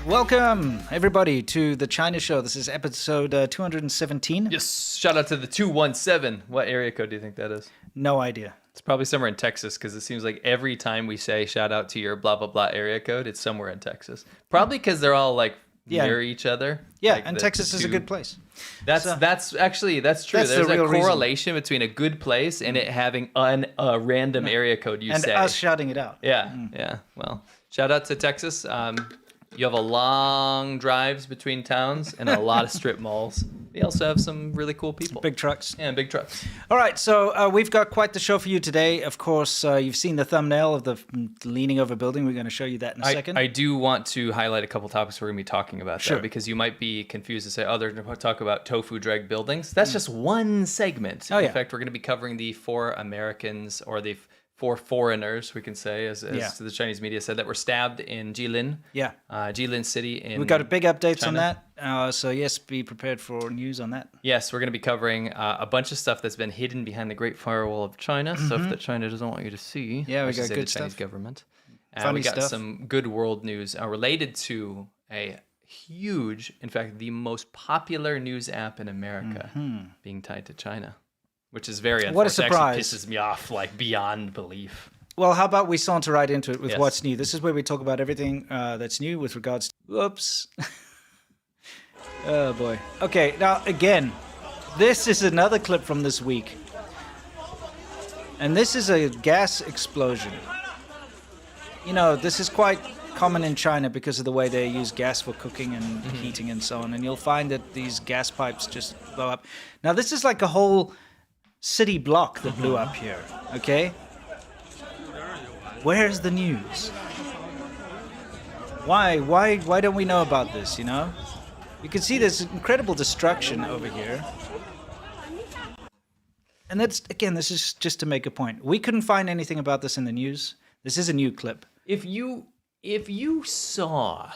Welcome, everybody, to the China Show. This is episode 217. Yes, shout out to the 217. What area code do you think that is? No idea. It's probably somewhere in Texas because it seems like every time we say shout out to your blah, blah, blah area code, it's somewhere in Texas. Probably because they're all like near each other. Yeah, like and Texas is a good place. That's true. That's There's the a real correlation between a good place and it having a random area code you and say. us shouting it out. Yeah. Well, shout out to Texas. You have a long drives between towns and a lot of strip malls. They also have some really cool people. Big trucks. Yeah, big trucks. All right, so we've got quite the show for you today. Of course, you've seen the thumbnail of the leaning over building. We're going to show you that in a second. I do want to highlight a couple topics we're going to be talking about, Sure. though, because you might be confused and say, oh, they're going to talk about tofu drag buildings. That's just one segment. Oh, yeah. In fact, we're going to be covering the 4 Americans, or the 4 foreigners, we can say, as the Chinese media said, that were stabbed in Jilin. Yeah. Jilin City in We've got big updates on China. that. So, yes, be prepared for news on that. Yes, we're going to be covering a bunch of stuff that's been hidden behind the Great Firewall of China, stuff that China doesn't want you to see. Yeah, we I should got say good the Chinese stuff. government. Funny we got stuff. some good world news related to a huge, in fact, the most popular news app in America being tied to China, which is very unfortunate. What a surprise. It actually pisses me off like beyond belief. Well, how about we saunter right into it with Yes. what's new? This is where we talk about everything that's new with regards to... Whoops. Oh, boy. Okay, now, again, this is another clip from this week. And this is a gas explosion. You know, this is quite common in China because of the way they use gas for cooking and heating and so on. And you'll find that these gas pipes just blow up. Now, this is like a whole city block that blew up here, okay? Where's the news? Why don't we know about this, you know? You can see there's incredible destruction over here. And that's, again, this is just to make a point. We couldn't find anything about this in the news. This is a new clip. If you saw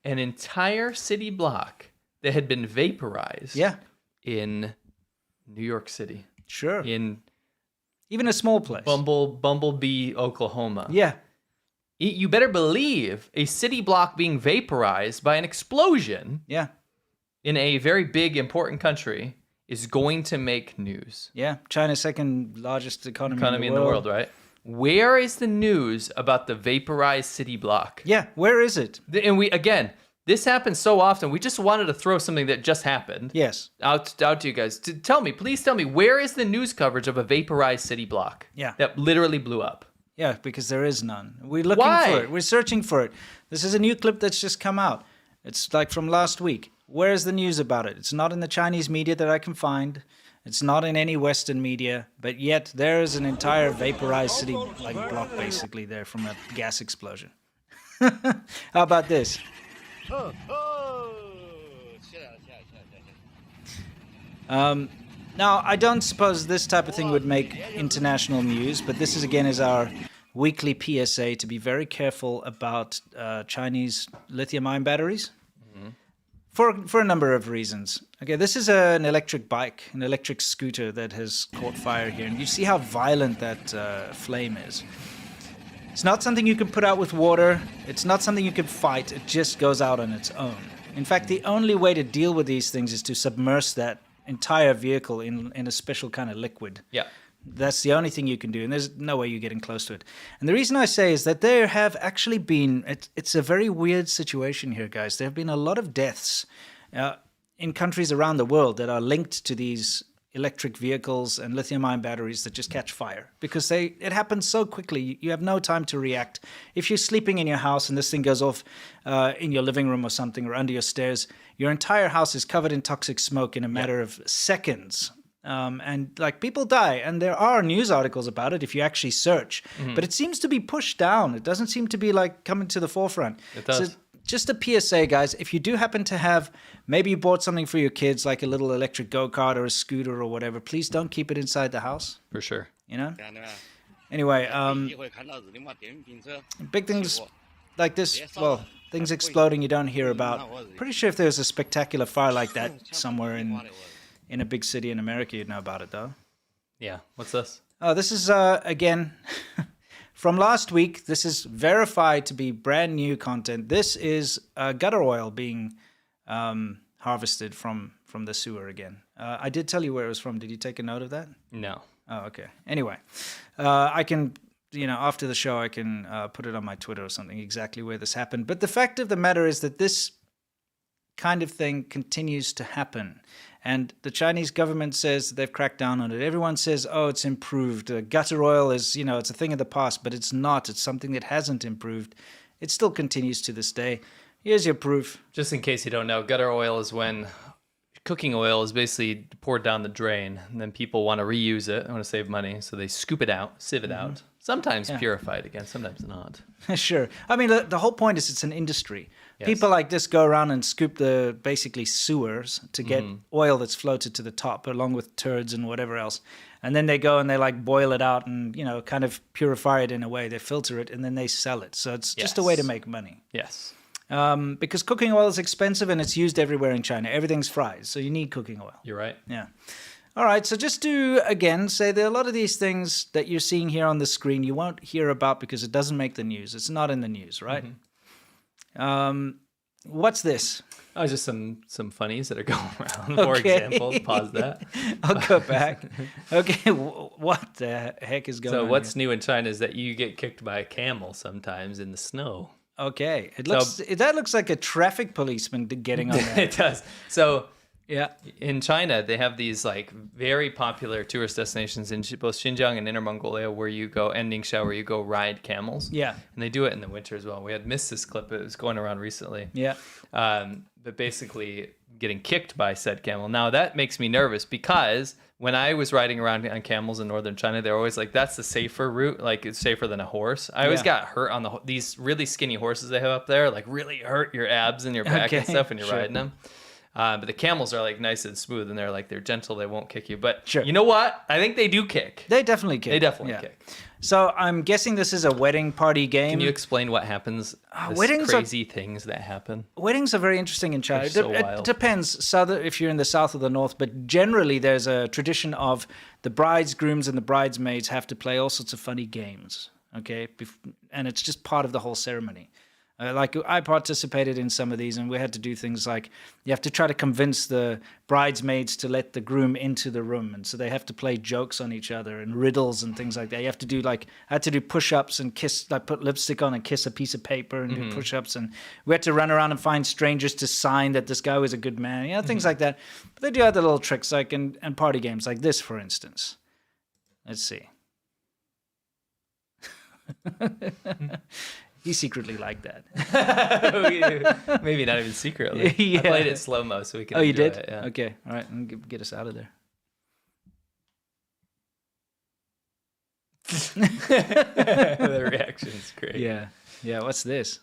an entire city block that had been vaporized in New York City, Sure. in Even a small place. Bumblebee, Oklahoma. Yeah. You better believe a city block being vaporized by an explosion Yeah. in a very big, important country is going to make news. Yeah. China's second largest economy In the world, right? Where is the news about the vaporized city block? Yeah. Where is it? And this happens so often. We just wanted to throw something that just happened Yes. out to you guys. Please tell me, where is the news coverage of a vaporized city block? Yeah. That literally blew up? Yeah, because there is none. We're looking for it. We're searching for it. This is a new clip that's just come out. It's like from last week. Where's the news about it? It's not in the Chinese media that I can find. It's not in any Western media. But yet there is an entire vaporized city like block basically there from a gas explosion. How about this? Now, I don't suppose this type of thing would make international news, but this is again is our weekly PSA to be very careful about Chinese lithium-ion batteries for a number of reasons. Okay, this is an electric bike, an electric scooter that has caught fire here, and you see how violent that flame is. It's not something you can put out with water. It's not something you can fight. It just goes out on its own. In fact, the only way to deal with these things is to submerge that entire vehicle in a special kind of liquid. Yeah. That's the only thing you can do, and there's no way you're getting close to it. And the reason I say is that there have actually been, it's a very weird situation here, guys. There have been a lot of deaths in countries around the world that are linked to these electric vehicles and lithium-ion batteries that just catch fire because it happens so quickly. You have no time to react. If you're sleeping in your house and this thing goes off in your living room or something or under your stairs, your entire house is covered in toxic smoke in a matter of seconds. And like people die, and there are news articles about it if you actually search, but it seems to be pushed down. It doesn't seem to be like coming to the forefront. It does. So just a PSA, guys, if you do happen to have, maybe you bought something for your kids, like a little electric go-kart or a scooter or whatever, please don't keep it inside the house, For sure. you know? Anyway, big things like this, well, things exploding you don't hear about. Pretty sure if there's a spectacular fire like that somewhere in a big city in America, you'd know about it, though. Yeah. What's this? Oh, this is, again, from last week, this is verified to be brand new content. This is gutter oil being harvested from the sewer again. I did tell you where it was from. Did you take a note of that? No. Oh, okay. Anyway, I can, after the show, I can put it on my Twitter or something, exactly where this happened. But the fact of the matter is that this kind of thing continues to happen. And the Chinese government says that they've cracked down on it. Everyone says, oh, it's improved. Gutter oil is, it's a thing of the past, but it's not. It's something that hasn't improved. It still continues to this day. Here's your proof. Just in case you don't know, gutter oil is when cooking oil is basically poured down the drain, and then people want to reuse it. They want to save money, so they scoop it out, sieve it out. Sometimes purify it again, sometimes not. Sure. I mean, the whole point is it's an industry. Yes. People like this go around and scoop the basically sewers to get oil that's floated to the top, along with turds and whatever else. And then they go and they like boil it out and, kind of purify it in a way. They filter it and then they sell it. So it's just a way to make money. Yes. Because cooking oil is expensive and it's used everywhere in China. Everything's fried, so you need cooking oil. You're right. Yeah. All right, so just to, again, say there are a lot of these things that you're seeing here on the screen you won't hear about because it doesn't make the news. It's not in the news, right? What's this? Oh, just some funnies that are going around. For example, pause that. I'll go back. Okay, what the heck is going on? So what's here? new in China is that you get kicked by a camel sometimes in the snow. Okay, that looks like a traffic policeman getting on that. It does. So yeah, in China, they have these like very popular tourist destinations in both Xinjiang and Inner Mongolia where you go, and Ningxia, where you go ride camels. Yeah. And they do it in the winter as well. We had missed this clip. It was going around recently. Yeah. But basically getting kicked by said camel. Now that makes me nervous because when I was riding around on camels in northern China, they're always like, that's the safer route. Like it's safer than a horse. I always got hurt on these really skinny horses they have up there, like really hurt your abs and your back and stuff when you're riding them. But the camels are like nice and smooth and they're gentle. They won't kick you. But you know what? I think they do kick. They definitely kick. They definitely kick. So I'm guessing this is a wedding party game. Can you explain what happens? Weddings crazy things that happen. Weddings are very interesting in China. So it depends if you're in the south or the north, but generally there's a tradition of the brides, grooms, and the bridesmaids have to play all sorts of funny games. Okay, and it's just part of the whole ceremony. Like I participated in some of these, and we had to do things like you have to try to convince the bridesmaids to let the groom into the room, and so they have to play jokes on each other and riddles and things like that. You have to do I had to do push-ups and kiss, like put lipstick on and kiss a piece of paper and do push-ups, and we had to run around and find strangers to sign that this guy was a good man, things like that. But they do other little tricks and party games like this, for instance. Let's see. You secretly like that. Maybe not even secretly. I played it slow-mo so we can enjoy did? it. Yeah. Okay, all right, and get us out of there. The reaction's great. Yeah, what's this?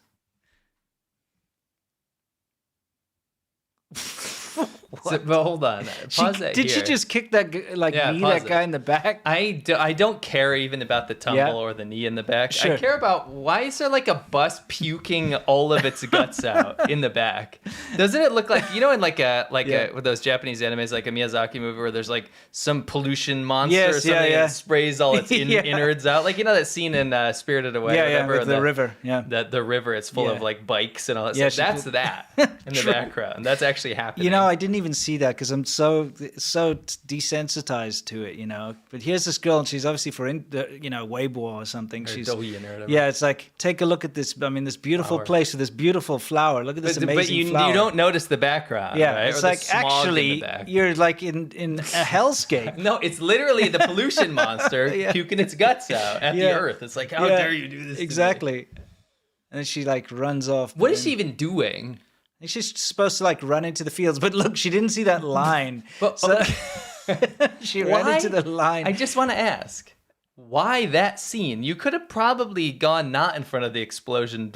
But hold on. Pause that Did here. she just kick that that guy in the back? I don't care even about the tumble or the knee in the back. Sure. I care about why is there like a bus puking all of its guts out in the back? Doesn't it look like in with those Japanese animes like a Miyazaki movie where there's like some pollution monster or something that sprays all its innards out? Like that scene in Spirited Away or whatever. With the river. Yeah. The river, it's full of like bikes and all that stuff. That's that in the background. That's actually happening. I didn't even see that because I'm so desensitized to it, But here's this girl, and she's obviously for Weibo or something. She's Douyin or whatever. Yeah, it's like take a look at this. I mean, this beautiful place with this beautiful flower. Look at this amazing flower. But you don't notice the background. Yeah, right? it's or like actually you're like in a hellscape. No, it's literally the pollution monster puking its guts out at the earth. It's like how dare you do this? Exactly. And then she like runs off. What is she even doing? She's supposed to like run into the fields, but look, she didn't see that line. She ran into the line. I just want to ask, why that scene? You could have probably gone not in front of the explosion,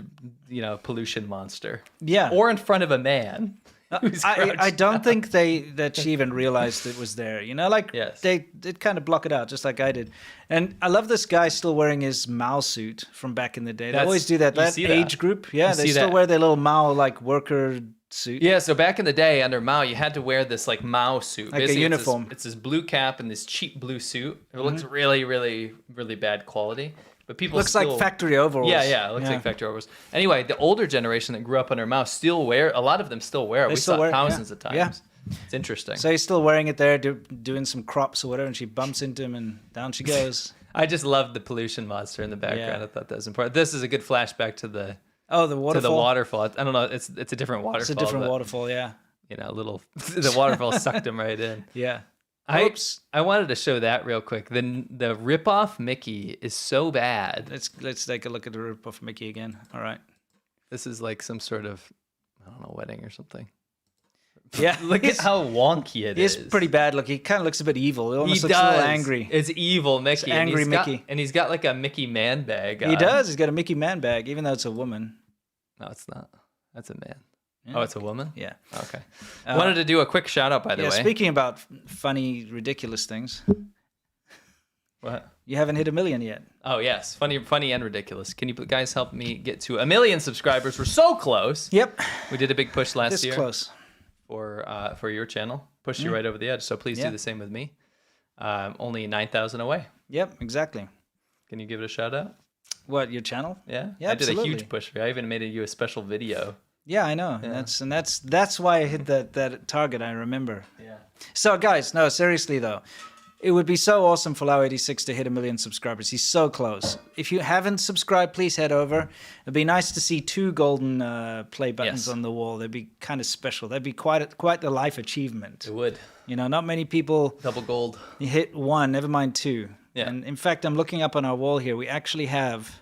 pollution monster. Yeah. Or in front of a man. I don't think that she even realized it was there. They did kind of block it out, just like I did. And I love this guy still wearing his Mao suit from back in the day. They always do that. That age group, they still wear their little Mao like worker suit. Yeah, so back in the day under Mao, you had to wear this like Mao suit, like basically a uniform. It's this blue cap and this cheap blue suit. It looks really, really, really bad quality. But people Looks still, like factory overalls. Yeah, it looks like factory overalls. Anyway, the older generation that grew up under mouse still wear. A lot of them still wear it. We saw it thousands of times. Yeah. It's interesting. So he's still wearing it there, doing some crops or whatever, and she bumps into him, and down she goes. I just loved the pollution monster in the background. Yeah. I thought that was important. This is a good flashback to the the waterfall. to the waterfall. I don't know. It's a different waterfall. It's a different but, waterfall. Yeah. You know, the waterfall sucked him right in. Yeah. I wanted to show that real quick. The rip-off Mickey is so bad. Let's take a look at the rip-off Mickey again. All right. This is like some sort of, I don't know, wedding or something. Yeah. Look at how wonky it is. It's pretty bad. Look, he kind of looks a bit evil. He almost He looks a little does. angry. It's evil Mickey. It's angry Mickey. And he's got like a Mickey man bag. He does. He's got a Mickey man bag, even though it's a woman. No, it's not. That's a man. Yeah. Oh, it's a woman? Yeah. Okay. Wanted to do a quick shout out, by the way. Speaking about funny, ridiculous things. What? You haven't hit 1 million yet. Oh, yes. Funny and ridiculous. Can you guys help me get to 1 million subscribers? We're so close. Yep. We did a big push last year. This close. For your channel. Pushed you right over the edge. So please do the same with me. Only 9,000 away. Yep, exactly. Can you give it a shout out? What, your channel? Yeah? Yeah, I did a absolutely. huge push for you. I even made you a special video. Yeah, I know. Yeah. That's why I hit that target, I remember. Yeah. So guys, no, seriously though. It would be so awesome for Lau86 to hit 1 million subscribers. He's so close. If you haven't subscribed, please head over. It'd be nice to see 2 golden play buttons on the wall. They'd be kind of special. That'd be quite the life achievement. It would. You know, not many people Double gold. hit 1, never mind 2. Yeah. And in fact, I'm looking up on our wall here. We actually have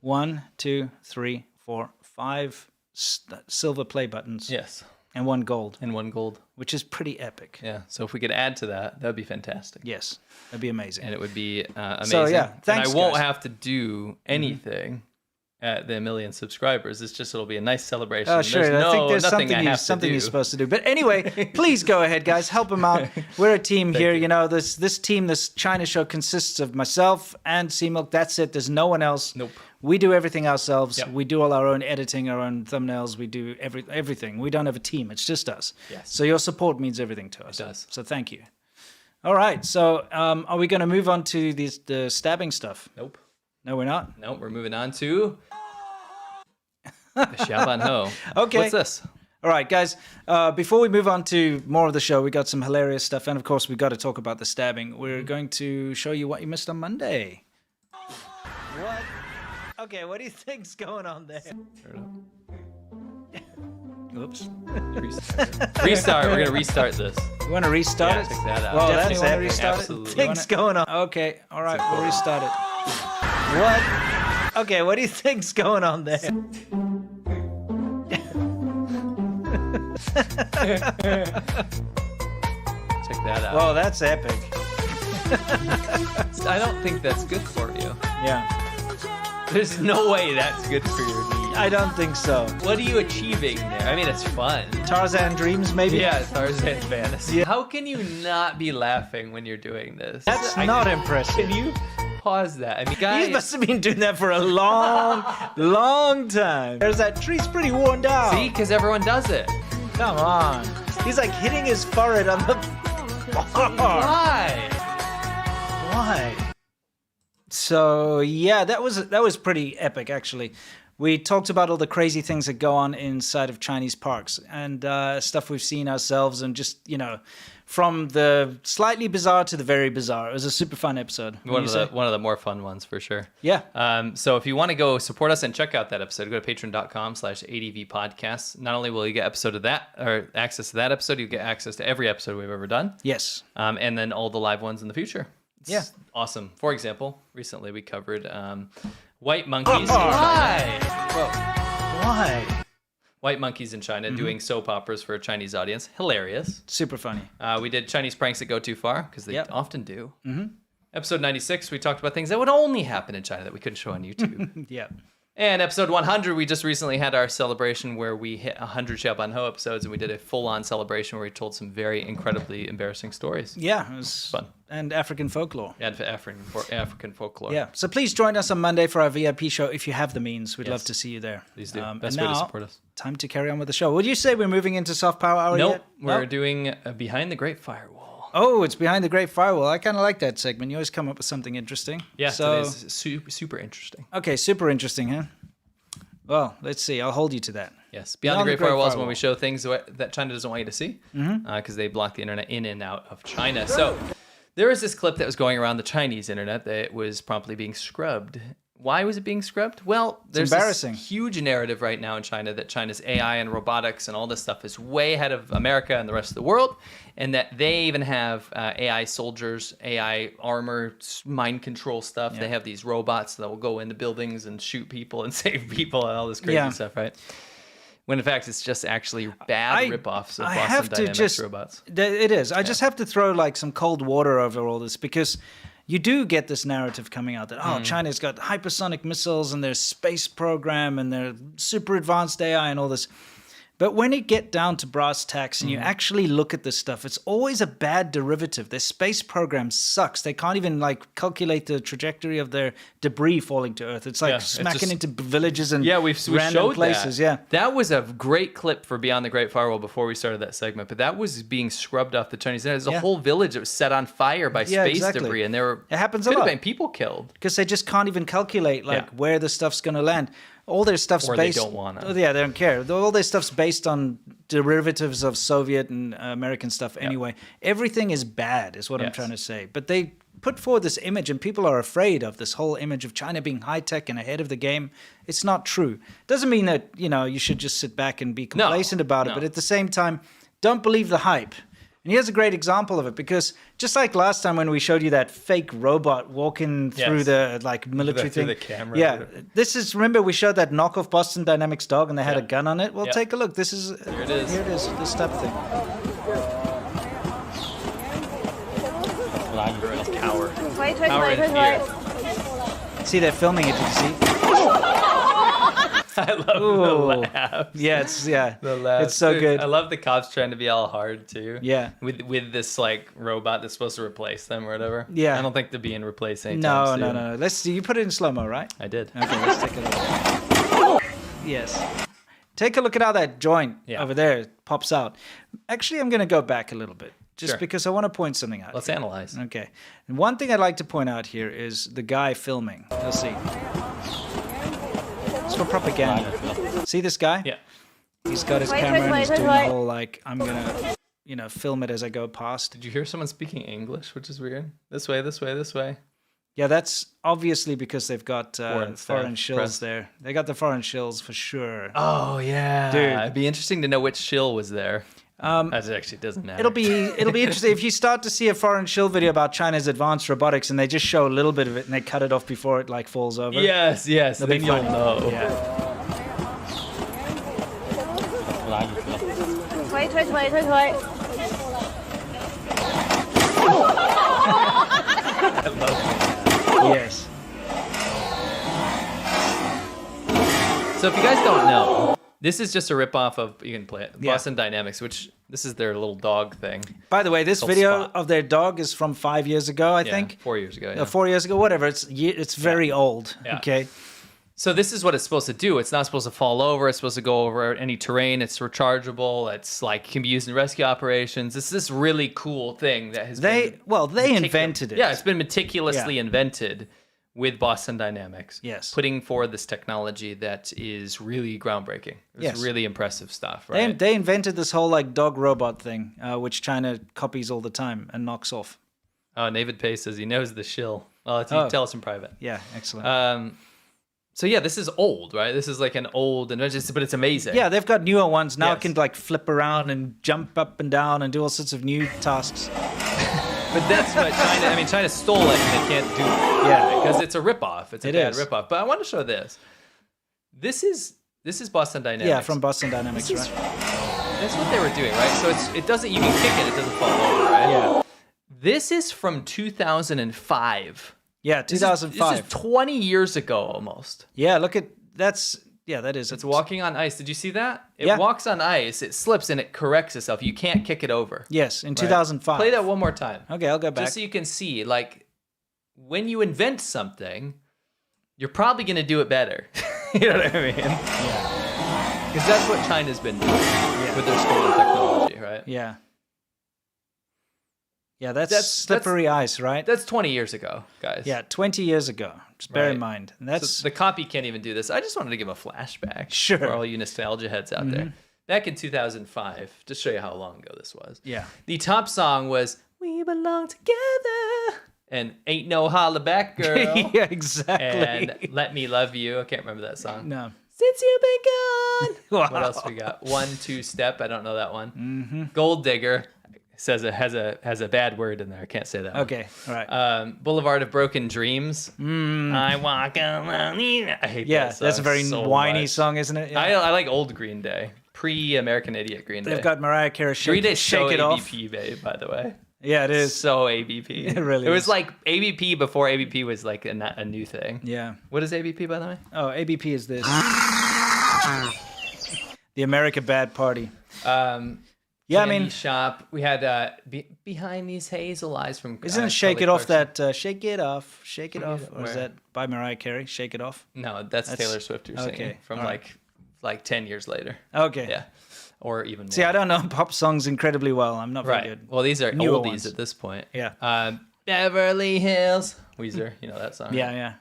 1, 2, 3, 4, 5 silver play buttons. Yes. And 1 gold. And 1 gold. Which is pretty epic. Yeah. So if we could add to that, that would be fantastic. Yes. That'd be amazing. And it would be amazing. So yeah, thanks, and I won't guys. have to do anything at the 1 million subscribers. It's just it'll be a nice celebration. Oh, sure. There's I think there's nothing something, I have something to you're do. supposed to do. But anyway, please go ahead, guys. Help him out. We're a team here. You know, this team, this China show consists of myself and C-Milk. That's it. There's no one else. Nope. We do everything ourselves. Yep. We do all our own editing, our own thumbnails. We do everything. We don't have a team. It's just us. Yes. So your support means everything to us. It does. So thank you. All right. So are we going to move on to the stabbing stuff? Nope. No, we're not. Nope. We're moving on to the Xiaoban Ho. Okay. What's this? All right, guys, before we move on to more of the show, we got some hilarious stuff. And, of course, we've got to talk about the stabbing. We're going to show you what you missed on Monday. What? Okay, what do you think's going on there? Oops. Restart. We're going to restart this. You want to restart it? Check that out. Well, Definitely that's wanna epic. restart it. Absolutely. Things Things going on. Okay, all right, we'll restart it. What? Okay, what do you think's going on there? Check that out. Well, that's epic. I don't think that's good for you. Yeah, There's no way that's good for your knee. I don't think so. What are you achieving there? I mean, it's fun. Tarzan Dreams, maybe? Yeah, Tarzan fantasy. Yeah. How can you not be laughing when you're doing this? That's not impressive. Can you pause that? I mean, guys. He must have been doing that for a long, long time. There's that tree's pretty worn down. See, because everyone does it. Come on. He's like hitting his forehead on the bar. Why? Why? So yeah, that was pretty epic actually. We talked about all the crazy things that go on inside of Chinese parks and stuff we've seen ourselves, and just, you know, from the slightly bizarre to the very bizarre. It was a super fun episode. One of the more fun ones for sure. Yeah. So if you want to go support us and check out that episode, go to patreon.com/ADVPodcast. Not only will you get episode of that or access to that episode, you get access to every episode we've ever done. Yes. And then all the live ones in the future. It's Yeah. awesome. For example, recently we covered white monkeys. Why? Whoa. Why? White monkeys in China doing soap operas for a Chinese audience. Hilarious. Super funny. We did Chinese pranks that go too far, because they Yep. often do. Episode 96, we talked about things that would only happen in China that we couldn't show on YouTube. Yeah. And episode 100, we just recently had our celebration where we hit 100 Xiaoban Ho episodes, and we did a full-on celebration where we told some very incredibly embarrassing stories. Yeah, it was Fun. And African folklore. And for African folklore. Yeah. So please join us on Monday for our VIP show if you have the means. We'd Yes. love to see you there. Please do. And Best way to now, support us. time to carry on with the show. Would you say we're moving into soft power hour Nope. yet? We're doing Behind the Great Firewall. Oh, it's behind the Great Firewall. I kind of like that segment. You always come up with something interesting. Yeah, So, today's super interesting. okay, super interesting, huh? Well, let's see. I'll hold you to that. Yes, Beyond the Great Firewall is when we show things that China doesn't want you to see because they block the internet in and out of China. So there was this clip that was going around the Chinese internet that was promptly being scrubbed. Why was it being scrubbed? Well, there's this huge narrative right now in China that China's AI and robotics and all this stuff is way ahead of America and the rest of the world, and that they even have AI soldiers, AI armor, mind control stuff. Yeah. They have these robots that will go into buildings and shoot people and save people and all this crazy stuff, right? When in fact, it's just actually bad ripoffs of Boston Dynamics robots. It is. I just have to throw like some cold water over all this because you do get this narrative coming out that, China's got hypersonic missiles and their space program and their super advanced AI and all this. But when you get down to brass tacks and you actually look at this stuff, it's always a bad derivative. Their space program sucks. They can't even like calculate the trajectory of their debris falling to Earth. It's like smacking into villages and we random places. That. Yeah, that was a great clip for Beyond the Great Firewall before we started that segment. But that was being scrubbed off the Chinese internet. There's a whole village that was set on fire by space debris, and it happens a lot. Been people killed because they just can't even calculate where the stuff's going to land. All their stuff's based. They don't want to. Yeah, they don't care. All their stuff's based on derivatives of Soviet and American stuff anyway. Everything is bad, is what I'm trying to say. But they put forward this image, and people are afraid of this whole image of China being high tech and ahead of the game. It's not true. Doesn't mean that you should just sit back and be complacent about it. But at the same time, don't believe the hype. And here's a great example of it, because just like last time when we showed you that fake robot walking through the military thing. Through the camera. Yeah. Remember we showed that knockoff Boston Dynamics dog and they had a gun on it? Well, take a look. Here it is, this step thing. Cower. See, they're filming it, did you see? I love the laughs. Yeah, the laughs. It's so good. I love the cops trying to be all hard too. Yeah. With this like robot that's supposed to replace them or whatever. Yeah. I don't think they're being replaced anytime soon. No. Let's see. You put it in slow-mo, right? I did. Okay, let's take a look. Yes. Take a look at how that joint over there pops out. Actually, I'm going to go back a little bit. Just because I want to point something out. Let's analyze. Okay. And one thing I'd like to point out here is the guy filming. Let's see. It's for propaganda. See this guy? Yeah. He's got his camera and he's doing the whole I'm gonna, film it as I go past. Did you hear someone speaking English, which is weird? This way. Yeah, that's obviously because they've got foreign shills there. They got the foreign shills for sure. Oh yeah, dude. It'd be interesting to know which shill was there. That actually doesn't matter. It'll be interesting if you start to see a foreign shill video about China's advanced robotics and they just show a little bit of it and they cut it off before it falls over. Yes. Then you'll know. Yeah. I love it. Yes. So if you guys don't know, this is just a ripoff of, you can play it, Boston Dynamics, which this is their little dog thing. By the way, this video of their dog is from 5 years ago, I think. 4 years ago, yeah. 4 years ago, whatever. It's very old, okay? So this is what it's supposed to do. It's not supposed to fall over. It's supposed to go over any terrain. It's rechargeable. It's can be used in rescue operations. It's this really cool thing that has they invented it. Yeah, it's been meticulously invented with Boston Dynamics. Yes. Putting forward this technology that is really groundbreaking. It's really impressive stuff, right? They invented this whole dog robot thing, which China copies all the time and knocks off. Oh, David Pace says he knows the shill. Well, you tell us in private. Yeah, excellent. So yeah, this is old, right? This is an old invention, but it's amazing. Yeah, they've got newer ones now. It can flip around and jump up and down and do all sorts of new tasks. But that's what China stole it and they can't do it. Yeah, because it's a ripoff. It's a bad ripoff. But I want to show this. This is Boston Dynamics. Yeah, from Boston Dynamics, right? That's what they were doing, right? So it doesn't. You can kick it. It doesn't fall over, right? Yeah. This is from 2005. Yeah, 2005. This is 20 years ago almost. Yeah, look at that is. It's walking on ice. Did you see that? It walks on ice, it slips, and it corrects itself. You can't kick it over. Yes, in 2005. Play that one more time. Okay, I'll go back. Just so you can see, when you invent something, you're probably going to do it better. You know what I mean? Yeah. Because that's what China's been doing with their stolen technology, right? Yeah. Yeah, that's slippery ice, right? That's 20 years ago, guys. Yeah, 20 years ago. Just bear in mind. And that's so the copy can't even do this. I just wanted to give a flashback Sure. for all you nostalgia heads out there. Back in 2005, to show you how long ago this was. Yeah. The top song was "We Belong Together" and "Ain't No Holla Back Girl." Yeah, exactly. And "Let Me Love You." I can't remember that song. No. Since You've Been Gone. Wow. What else we got? 1-2 Step. I don't know that one. Gold Digger. Says it has a bad word in there. I can't say that. Okay, all right. Boulevard of Broken Dreams. I walk alone. I hate that song that's a very so whiny much. song, isn't it? Yeah. I like old Green Day, pre-American Idiot Green Day. They've got Mariah Carey Green Day's Shake so It Off. ABP, babe, by the way. Yeah, it is. So ABP. It really It was is. like ABP before ABP was like a new thing. Yeah. What is ABP, by the way? Oh, ABP is this. The America Bad Party. Yeah, I Candy mean, Shop. We had Behind These Hazel Eyes from. isn't Shake It Kelly Off Clarkson. that Shake It Off, Shake It Off? Or is Where? that by Mariah Carey? Shake It Off? No, that's Taylor Swift. You're singing okay, from all right. like 10 years later. Okay. Yeah, or even more. See, I don't know pop songs incredibly well. I'm not very Right. good. Well, these are Newer oldies ones. at this point. Yeah. Beverly Hills. Weezer, you know that song. Yeah.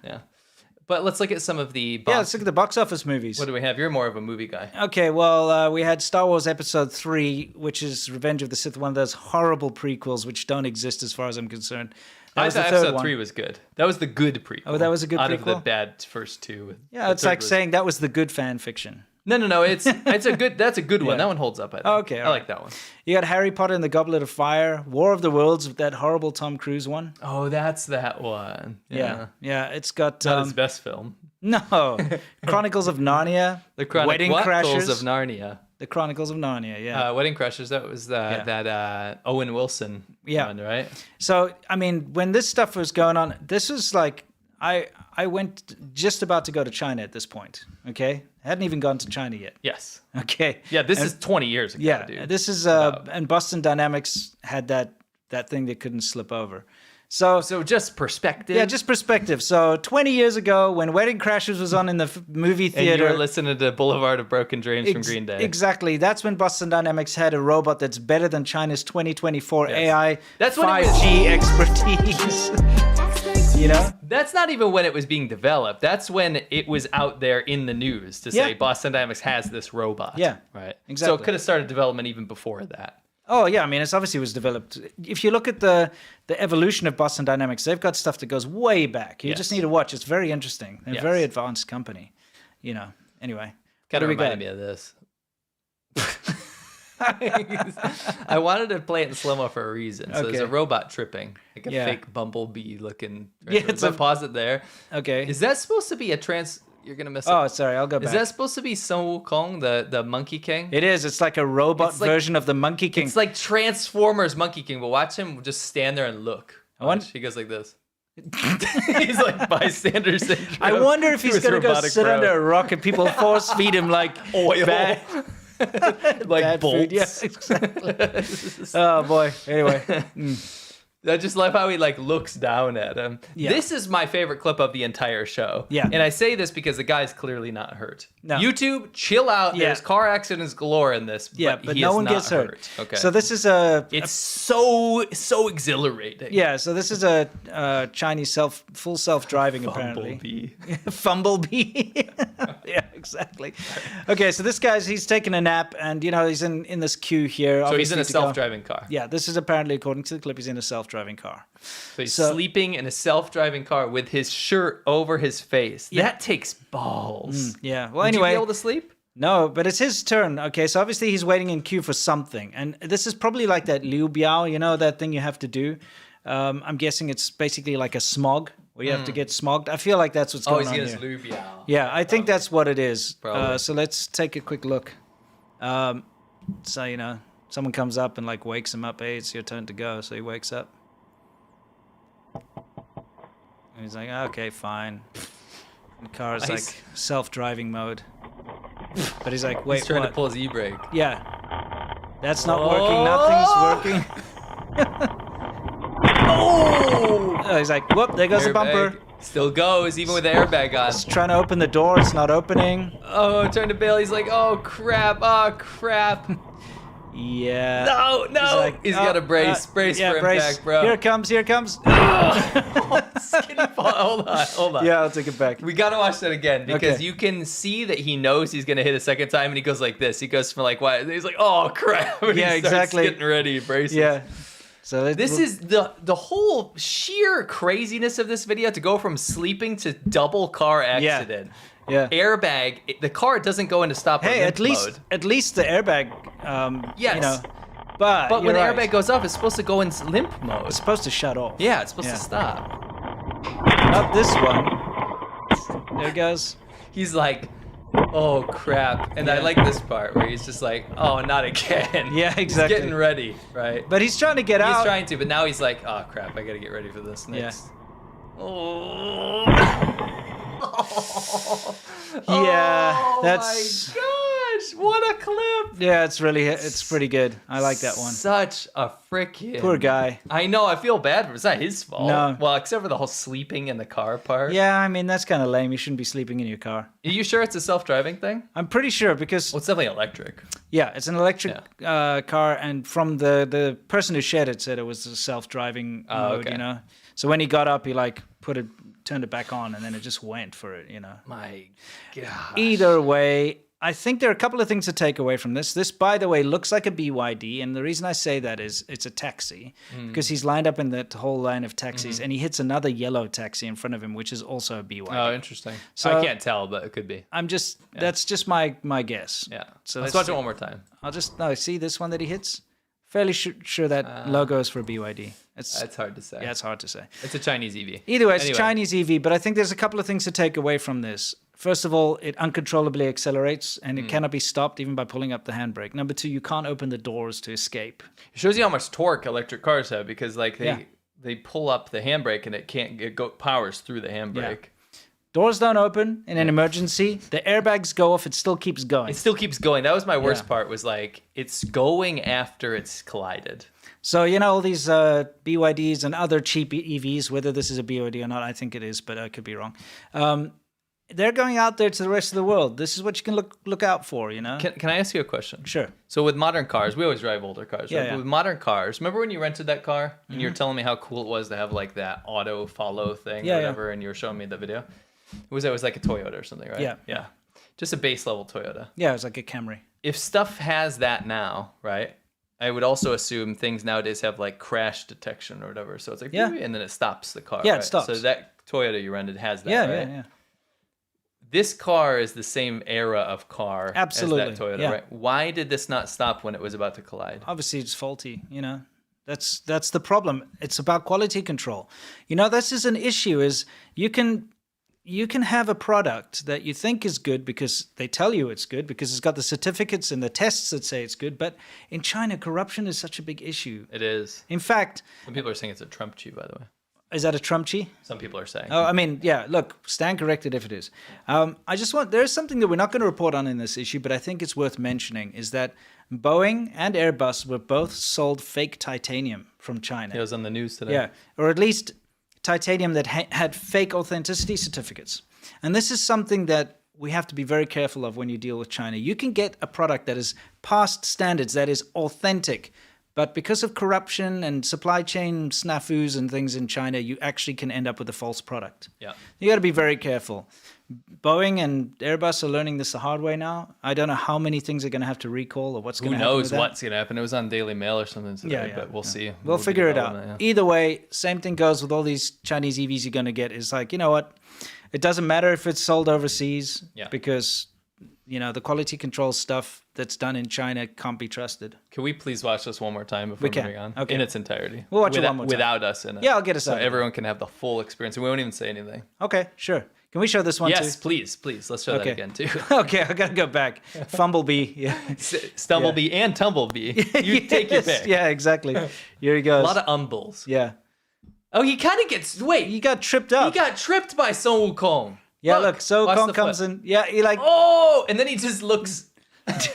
But let's look at some of the. Yeah, let's look at the box office movies. What do we have? You're more of a movie guy. Okay, well, we had Star Wars Episode 3, which is Revenge of the Sith, one of those horrible prequels which don't exist as far as I'm concerned. That I was the thought third episode one. 3 was good. That was the good prequel. Oh, that was a good out of the prequel? bad first two. Yeah, The it's third like was- saying that was the good fan fiction. No. It's a good. That's a good one. Yeah. That one holds up. I think. Okay, I all like right. that one. You got Harry Potter and the Goblet of Fire, War of the Worlds, that horrible Tom Cruise one. Oh, that's that one. Yeah, it's got Not his best film. no Chronicles of Narnia, The Wedding Chronicles Crashers of Narnia. The Chronicles of Narnia. Yeah. Wedding Crashers. That was that Owen Wilson one, right? So I mean, when this stuff was going on, this was like I went just about to go to China at this point. Okay, hadn't even gone to China yet. Yes. Okay. Yeah, this is 20 years ago, Yeah, dude. this is and Boston Dynamics had that thing that couldn't slip over. So just perspective. yeah, just perspective. So 20 years ago, when Wedding Crashers was on in the movie and theater, you were listening to Boulevard of Broken Dreams from Green Day. Exactly. That's when Boston Dynamics had a robot that's better than China's 2024 AI That's when it 5G expertise. You know? That's not even when it was being developed. That's when it was out there in the news to say Yeah. Boston Dynamics has this robot. Yeah, Right. So exactly. it could have started development even before that. Oh yeah, I mean, it's obviously was developed. If you look at the evolution of Boston Dynamics, they've got stuff that goes way back. You just Yes. need to watch. It's very interesting. They're a Yes. very advanced company. You know. Anyway, Kind of what do we reminded me of this. I wanted to play it in slow-mo for a reason. So there's Okay. a robot tripping, like a Yeah. fake bumblebee looking. Yeah, it's but a- pause it there. Okay. Is that supposed to be a trans? You're gonna miss it. Oh, sorry. I'll go back. Is that supposed to be Sun Wukong, the Monkey King? It is. It's like a robot It's like- version of the Monkey King. It's like Transformers Monkey King, but watch him just stand there and look. wonder- Watch, he goes like this. He's like bystander syndrome. I wonder if to he's his going to go robotic sit bro. under a rock and people force feed him like Oil. bad, like bad bolts. food. Yeah, exactly. Oh boy. Anyway, I just love how he like looks down at him. Yeah. This is my favorite clip of the entire show. Yeah. And I say this because the guy's clearly not hurt. No. YouTube, chill out. Yeah. There's car accidents galore in this. yeah, but but he no is one not gets hurt. Okay. So this is a it's so exhilarating. yeah. So this is a Chinese full self-driving apparently. Bumblebee. Fumblebee. Yeah, exactly. Okay, so this guy's he's taking a nap and he's in this queue here. So he's in a obviously to go- self-driving car. Yeah, this is apparently according to the clip. He's in a self-driving car. So he's So- sleeping in a self-driving car with his shirt over his face. Yeah. That takes balls. Yeah. Well, Would anyway. you be able to sleep? No, but it's his turn. Okay, so obviously he's waiting in queue for something. And this is probably like that Liu Biao, that thing you have to do. I'm guessing it's basically like a smog where you have to get smogged. I feel like that's what's Oh, going he's on getting here. his Liu Biao. Yeah, I think that's what it is. Probably. So let's take a quick look. So, someone comes up and like wakes him up. Hey, it's your turn to go. So he wakes up. And he's like, okay, fine. The car is Nice. like self-driving mode. But he's like, wait, He's trying what? to pull his e-brake. Yeah. That's not Oh! working. Nothing's working. Oh, he's like, whoop, there goes the bumper. Airbag still goes, even with the airbag on. He's trying to open the door. It's not opening. Oh, trying to bail. He's like, oh, crap. Oh, crap. Yeah. No, he's got a brace for impact, bro. Here it comes. Skinny fall. Hold on. Yeah, I'll take it back. We gotta watch that again because Okay. you can see that he knows he's gonna hit a second time, and he goes like this. He goes from like, "What?" He's like, "Oh crap!" And Yeah, he starts exactly. Getting ready, braces. Yeah. So This is the whole sheer craziness of this video to go from sleeping to double car accident. Yeah. Airbag. The car doesn't go into stop or Hey, limp at mode. least the airbag. Yes. You know, but But when you're the right. airbag goes off, it's supposed to go in limp mode. It's supposed to shut off. Yeah, it's supposed Yeah. to stop. Not this one. There it goes. He's like, oh crap. And I Yeah. like this part where he's just like, oh, not again. Yeah, exactly. He's getting ready, right? But he's trying to get out. He's trying to, but now he's like, oh crap, I gotta get ready for this next. Oh. Yeah, Oh that's. my gosh, what a clip. Yeah, it's pretty good. I like that one. Such a freaking Poor guy. I know, I feel bad for him. It's not his fault. No. Well, except for the whole sleeping in the car part. Yeah, I mean that's kind of lame. You shouldn't be sleeping in your car. Are you sure it's a self-driving thing? I'm pretty sure because Well, it's definitely electric. yeah, it's an electric car, and from the person who shared it said it was a self-driving mode. okay. You know, so when he got up, he like turned it back on, and then it just went for it. You know. My God. Either way, I think there are a couple of things to take away from this. This, by the way, looks like a BYD, and the reason I say that is it's a taxi because he's lined up in that whole line of taxis, and he hits another yellow taxi in front of him, which is also a BYD. Oh, interesting. So- I can't tell, but it could be. That's just my guess. Yeah. So let's let's watch it one more time. I'll see this one that he hits. Fairly sure that logo is for BYD. That's hard to say. Yeah, it's hard to say. It's a Chinese EV. Either way, it's Anyway. a Chinese EV, but I think there's a couple of things to take away from this. First of all, it uncontrollably accelerates, and it cannot be stopped even by pulling up the handbrake. Number two, you can't open the doors to escape. It shows you how much torque electric cars have because like Yeah. they pull up the handbrake and it powers through the handbrake. Doors don't open in an emergency. The airbags go off. It still keeps going. It still keeps going. That was my worst Yeah. part was like it's going after it's collided. So, you know, all these BYDs and other cheap EVs, whether this is a BYD or not, I think it is, but I could be wrong. They're going out there to the rest of the world. This is what you can look out for, you know? Can I ask you a question? Sure. So with modern cars, we always drive older cars, right? Yeah, yeah. But with modern cars, remember when you rented that car and you were telling me how cool it was to have like that auto follow thing Yeah, or yeah. whatever, and you were showing me the video? It was like a Toyota or something, right? Yeah. Yeah. Just a base level Toyota. Yeah, it was like a Camry. If stuff has that now, right? I would also assume things nowadays have like crash detection or whatever. So it's like, Yeah. and then it stops the car. Yeah, it right? stops. So that Toyota you rented has that, Yeah, right? yeah. This car is the same era of car Absolutely, as that Toyota, yeah. right? Why did this not stop when it was about to collide? Obviously, it's faulty, you know? That's the problem. It's about quality control. You know, this is an issue is you can have a product that you think is good because they tell you it's good because it's got the certificates and the tests that say it's good. But in China, corruption is such a big issue. It is. In fact, Some people are saying it's a Trump chew, by the way. is that a Trumpchi? Some people are saying. Oh, I mean, yeah, look, stand corrected if it is. There's something that we're not going to report on in this issue, but I think it's worth mentioning is that Boeing and Airbus were both sold fake titanium from China. It was on the news today. Yeah, or at least titanium that had fake authenticity certificates. And this is something that we have to be very careful of when you deal with China. You can get a product that is past standards, that is authentic, but because of corruption and supply chain snafus and things in China, you actually can end up with a false product. Yeah. You got to be very careful. Boeing and Airbus are learning this the hard way now. I don't know how many things are going to have to recall or what's going Who to happen with knows that. what's going to happen? It was on Daily Mail or something today, but we'll see. We'll figure it out. Yeah. Either way, same thing goes with all these Chinese EVs you're going to get. It's like, you know what? It doesn't matter if it's sold overseas because, you know, the quality control stuff that's done in China can't be trusted. Can we please watch this one more time before moving on? Okay. In its entirety. We'll watch it one more time. Without us in it. Yeah, I'll get us so out. everyone can have the full experience. And we won't even say anything. Okay, sure. Can we show this one Yes, too? please. Let's show that again too. Okay, I got to go back. Fumblebee. Yeah. Stumblebee and Tumblebee. You take your pick. Yeah, exactly. Here he goes. A lot of umbles. Yeah. Oh, he kind of gets. Wait, He got tripped up. he got tripped by Sun Wukong. Yeah, look, So watch Kong the comes foot. in. Yeah, he like. Oh, and then he just looks.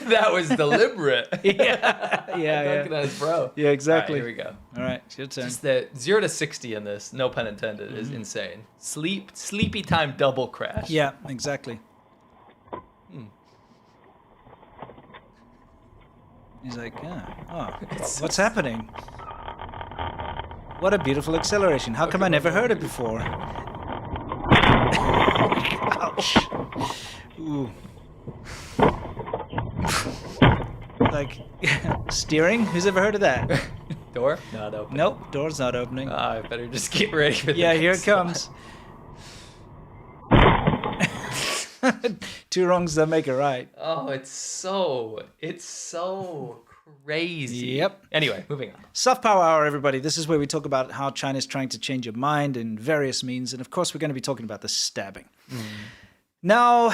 That was deliberate. Yeah, Dunking yeah. on his bro. Yeah, exactly. All right, here we go. All right, it's your turn. Just the 0 to 60 in this, no pun intended, is insane. Sleepy time double crash. Yeah, exactly. He's like, what's happening? What a beautiful acceleration. How come I never heard it before? Ouch. Ooh. Like, steering? Who's ever heard of that? Door? Not open. Nope, door's not opening. I better just get ready for the Yeah, here it next comes. Two wrongs don't make a right. Oh, it's so crazy. Yep. Anyway, moving on. Soft Power Hour, everybody. This is where we talk about how China's trying to change your mind in various means. And of course, we're going to be talking about the stabbing. Now,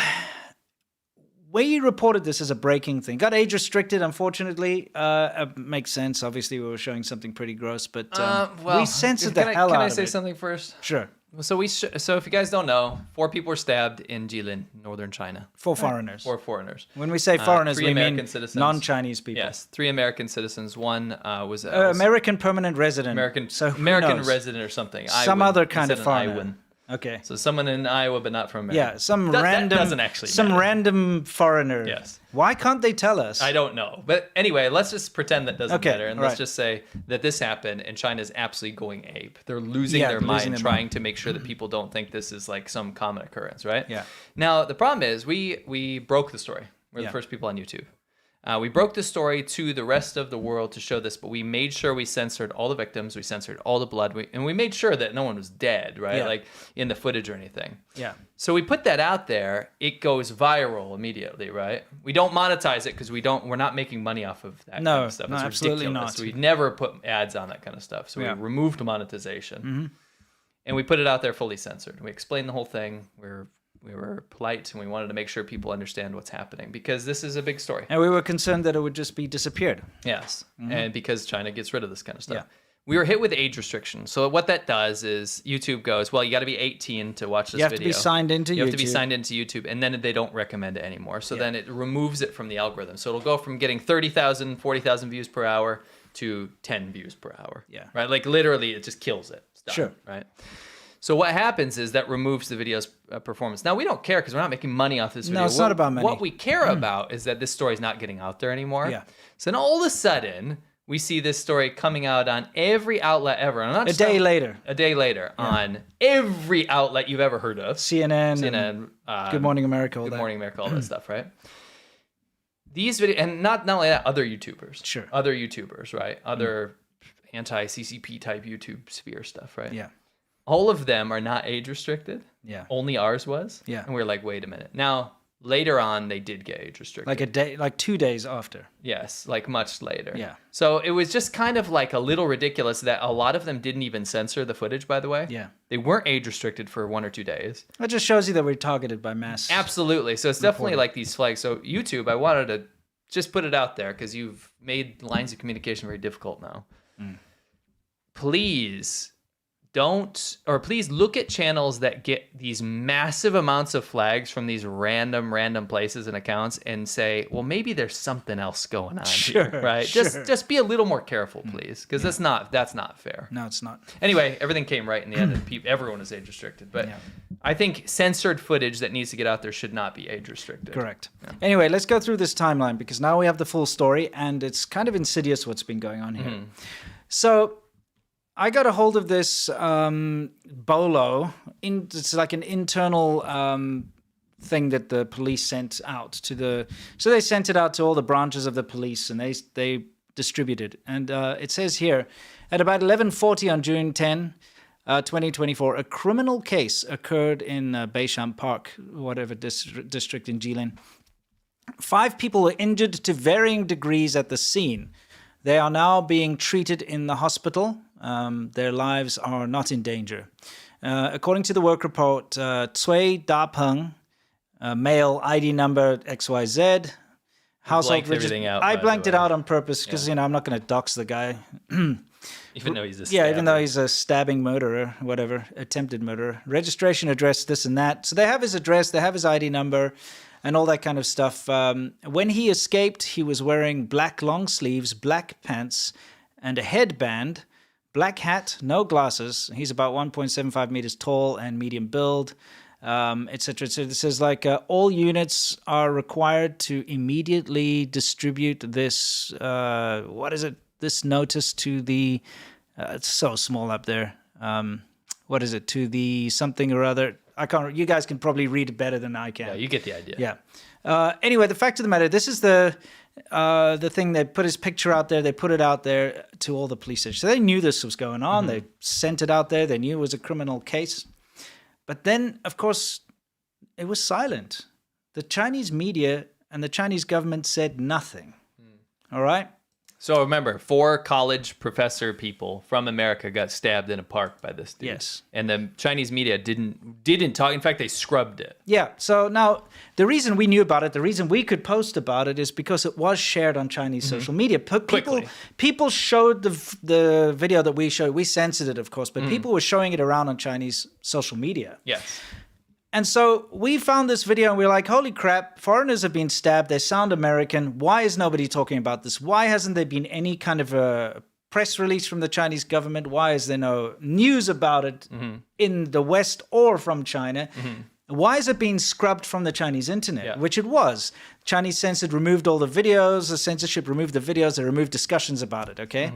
we reported this as a breaking thing. Got age restricted, unfortunately. Makes sense. Obviously, we were showing something pretty gross, but we censored the hell out of it. Can I say something first? Sure. So so if you guys don't know, 4 people were stabbed in Jilin, northern China. 4 foreigners. 4 foreigners. When we say foreigners, 3 we American mean citizens. non-Chinese people. Yes, 3 American citizens. One was American permanent resident. American American resident or something. Some Iowan, other kind of foreigner. Iowan. Okay. So someone in Iowa, but not from America. Yeah, some that random, doesn't actually matter. random foreigner. Yes. Why can't they tell us? I don't know. But anyway, let's just pretend that doesn't matter. And let's right. just say that this happened and China's absolutely going ape. They're losing Yeah, their losing mind their trying to make sure that people don't think this is like some common occurrence, right? Yeah. Now, the problem is we broke the story. We're the first people on YouTube. We broke the story to the rest of the world to show this, but we made sure we censored all the victims, we censored all the blood, and we made sure that no one was dead, right? Yeah. Like in the footage or anything. Yeah. So we put that out there. It goes viral immediately, right? We don't monetize it because we're not making money off of that kind of stuff. No, It's absolutely ridiculous. not. We never put ads on that kind of stuff. So we removed monetization. And we put it out there fully censored. We explained the whole thing. We were polite and we wanted to make sure people understand what's happening because this is a big story. And we were concerned that it would just be disappeared. Yes. And because China gets rid of this kind of stuff. Yeah. We were hit with age restrictions. So what that does is YouTube goes, well, you got to be 18 to watch this video. You have to be signed into YouTube. You have to be signed into YouTube, and then they don't recommend it anymore. So then it removes it from the algorithm. So it'll go from getting 30,000, 40,000 views per hour to 10 views per hour. Yeah. Right? Like literally, it just kills it. It's done, Sure. Right? So what happens is that removes the video's performance. Now, we don't care because we're not making money off this video. No, it's not about money. What we care about is that this story is not getting out there anymore. Yeah. So then all of a sudden, we see this story coming out on every outlet ever. And I'm not A day later. On every outlet you've ever heard of. CNN. Good Morning America. All Good that. Morning America, all that stuff, right? These videos, and not only that, other YouTubers. Sure. Other YouTubers, right? Other anti-CCP type YouTube sphere stuff, right? Yeah. All of them are not age restricted. Yeah. Only ours was. Yeah. And we're like, wait a minute. Now, later on, they did get age restricted. Like a day, like 2 days after. Yes, like much later. Yeah. So it was just kind of like a little ridiculous that a lot of them didn't even censor the footage, by the way. Yeah. They weren't age restricted for 1 or 2 days. That just shows you that we're targeted by mass. Absolutely. So it's definitely like these flags. So YouTube, I wanted to just put it out there because you've made lines of communication very difficult now. Please please look at channels that get these massive amounts of flags from these random places and accounts and say, well, maybe there's something else going on here, right? Sure. Just be a little more careful, please, because that's not fair. No, it's not. Anyway, everything came right in the end, and everyone is age restricted. But I think censored footage that needs to get out there should not be age restricted. Correct. Yeah. Anyway, let's go through this timeline because now we have the full story, and it's kind of insidious what's been going on here. So I got a hold of this bolo. It's like an internal thing that the police sent out to the. So they sent it out to all the branches of the police, and they distributed. And it says here, at about 11:40 on June 10, 2024, a criminal case occurred in Beisham Park, whatever district in Jilin. 5 people were injured to varying degrees at the scene. They are now being treated in the hospital. Their lives are not in danger. According to the work report, Cui Dapeng, male, ID number XYZ, household everything out, I by blanked the it way. out on purpose because I'm not going to dox the guy. Even though he's a Even though he's a stabbing murderer, whatever, attempted murderer. Registration address, this and that. So they have his address, they have his ID number, and all that kind of stuff. When he escaped, he was wearing black long sleeves, black pants, and a headband, black hat, no glasses. He's about 1.75 meters tall and medium build. etc. So it says like all units are required to immediately distribute this. This notice to the. It's so small up there. What is it? To the something or other. I can't. You guys can probably read it better than I can. Yeah, you get the idea. Yeah. Anyway, the fact of the matter, this is the thing. They put his picture out there. They put it out there to all the police stations. So they knew this was going on. They sent it out there. They knew it was a criminal case. But then, of course, it was silent. The Chinese media and the Chinese government said nothing. All right? So remember, 4 college professor people from America got stabbed in a park by this dude. Yes. And the Chinese media didn't talk. In fact, they scrubbed it. Yeah. So now the reason we knew about it, the reason we could post about it is because it was shared on Chinese social media. People showed the video that we showed. We censored it, of course, but people were showing it around on Chinese social media. Yes. And so we found this video and we were like, holy crap, foreigners have been stabbed. They sound American. Why is nobody talking about this? Why hasn't there been any kind of a press release from the Chinese government? Why is there no news about it in the West or from China? Why is it being scrubbed from the Chinese internet? Yeah. Which it was. Chinese censored removed all the videos. The censorship removed the videos. They removed discussions about it, okay?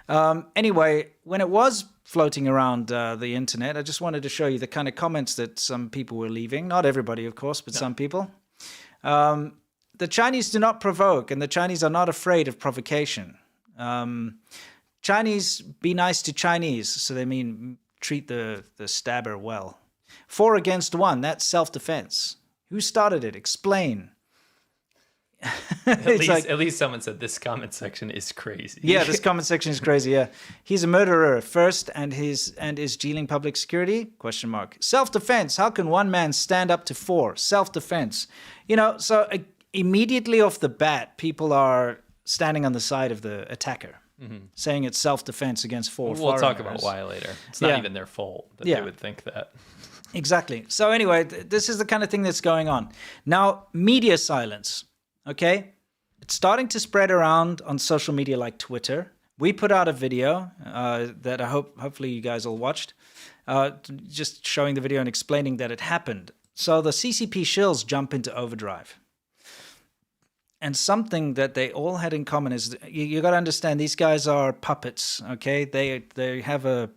Anyway, when it was floating around the internet, I just wanted to show you the kind of comments that some people were leaving. Not everybody, of course, but some people. The Chinese do not provoke, and the Chinese are not afraid of provocation. Chinese be nice to Chinese, so they mean treat the stabber well. 4 against 1, that's self-defense. Who started it? Explain. At least someone said this comment section is crazy. Yeah, this comment section is crazy. Yeah, he's a murderer first, and is dealing public security? ? Self-defense. How can one man stand up to 4? Self-defense. So immediately off the bat, people are standing on the side of the attacker, saying it's self-defense against 4 We'll foreigners. talk about why later. It's not even their fault that they would think that. Exactly. So anyway, this is the kind of thing that's going on now. Media silence. Okay, it's starting to spread around on social media like Twitter. We put out a video that I hopefully you guys all watched, just showing the video and explaining that it happened. So the CCP shills jump into overdrive. And something that they all had in common is you got to understand these guys are puppets, okay? They have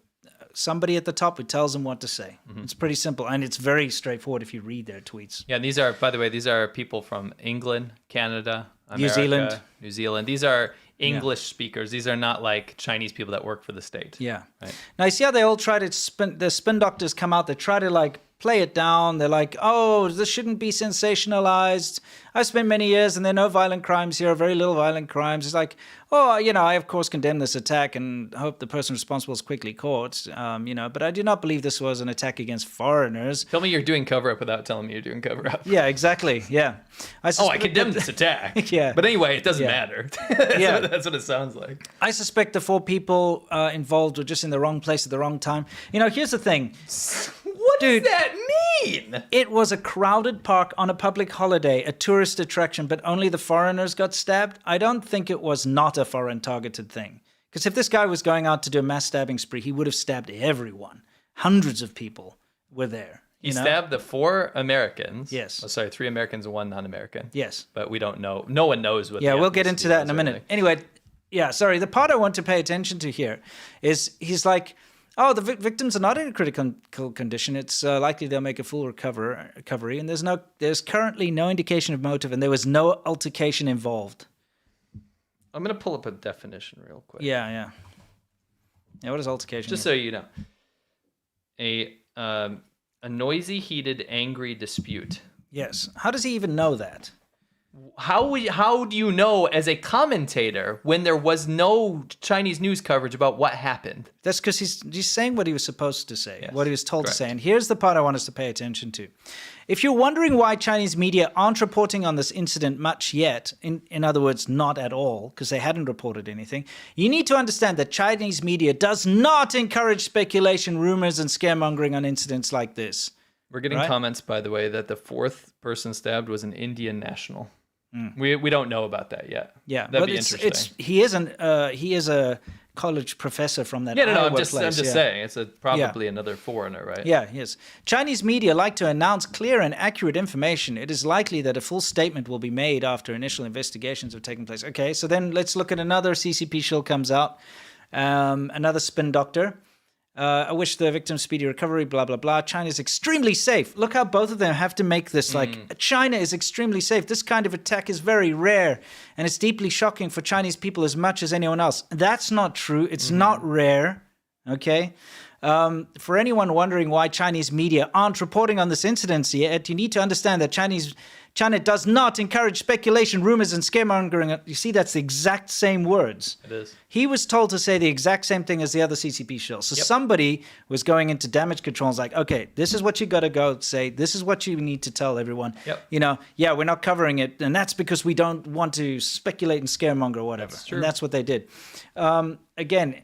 somebody at the top who tells them what to say. It's pretty simple, and it's very straightforward if you read their tweets. Yeah, and these are, by the way, these are people from England, Canada, America, New Zealand. These are English speakers. These are not like Chinese people that work for the state. Yeah. Right? Now, you see how they all try to the spin doctors come out, they try to like play it down. They're like, oh, this shouldn't be sensationalized. I've spent many years and there are no violent crimes here, very little violent crimes. It's like, oh, I of course condemn this attack and hope the person responsible is quickly caught, but I do not believe this was an attack against foreigners. Tell me you're doing cover-up without telling me you're doing cover-up. Yeah, exactly, yeah. I condemn this attack. Yeah. But anyway, it doesn't matter. That's what it sounds like. I suspect the 4 people involved were just in the wrong place at the wrong time. Here's the thing. What does that mean? It was a crowded park on a public holiday, a tourist attraction, but only the foreigners got stabbed. I don't think it was not a foreign targeted thing. Because if this guy was going out to do a mass stabbing spree, he would have stabbed everyone. Hundreds of people were there. He stabbed the 4 Americans. Yes. Oh, sorry, 3 Americans and 1 non-American. Yes. But we don't know. No one knows what. Yeah, we'll get into that in a minute. Anyway, the part I want to pay attention to here is he's like, oh, the victims are not in a critical condition. It's likely they'll make a full recovery, and there's currently no indication of motive, and there was no altercation involved. I'm gonna pull up a definition real quick. Yeah. What is altercation? Just so you know, a noisy, heated, angry dispute. Yes. How does he even know that? How do you know as a commentator when there was no Chinese news coverage about what happened? That's because he's saying what he was supposed to say, Yes, what he was told correct. to say. And here's the part I want us to pay attention to. If you're wondering why Chinese media aren't reporting on this incident much yet, in other words, not at all, because they hadn't reported anything, you need to understand that Chinese media does not encourage speculation, rumors, and scaremongering on incidents like this. We're getting comments, by the way, that the 4th person stabbed was an Indian national. We don't know about that yet. Yeah, that'd but be interesting. he is a college professor from that Yeah, no, Iowa I'm just place. saying it's probably another foreigner, right? Yeah, yes. Chinese media like to announce clear and accurate information. It is likely that a full statement will be made after initial investigations have taken place. Okay, so then let's look at another CCP shill comes out. Another spin doctor. I wish the victim speedy recovery, blah, blah, blah. China is extremely safe. Look how both of them have to make this like, China is extremely safe. This kind of attack is very rare, and it's deeply shocking for Chinese people as much as anyone else. That's not true. It's not rare, okay? For anyone wondering why Chinese media aren't reporting on this incident yet, you need to understand that China does not encourage speculation, rumors, and scaremongering. You see, that's the exact same words. It is. He was told to say the exact same thing as the other CCP shill. So somebody was going into damage control and was like, okay, this is what you got to go say. This is what you need to tell everyone. Yep. You know, yeah, we're not covering it. And that's because we don't want to speculate and scaremonger or whatever. That's true. And that's what they did. Again,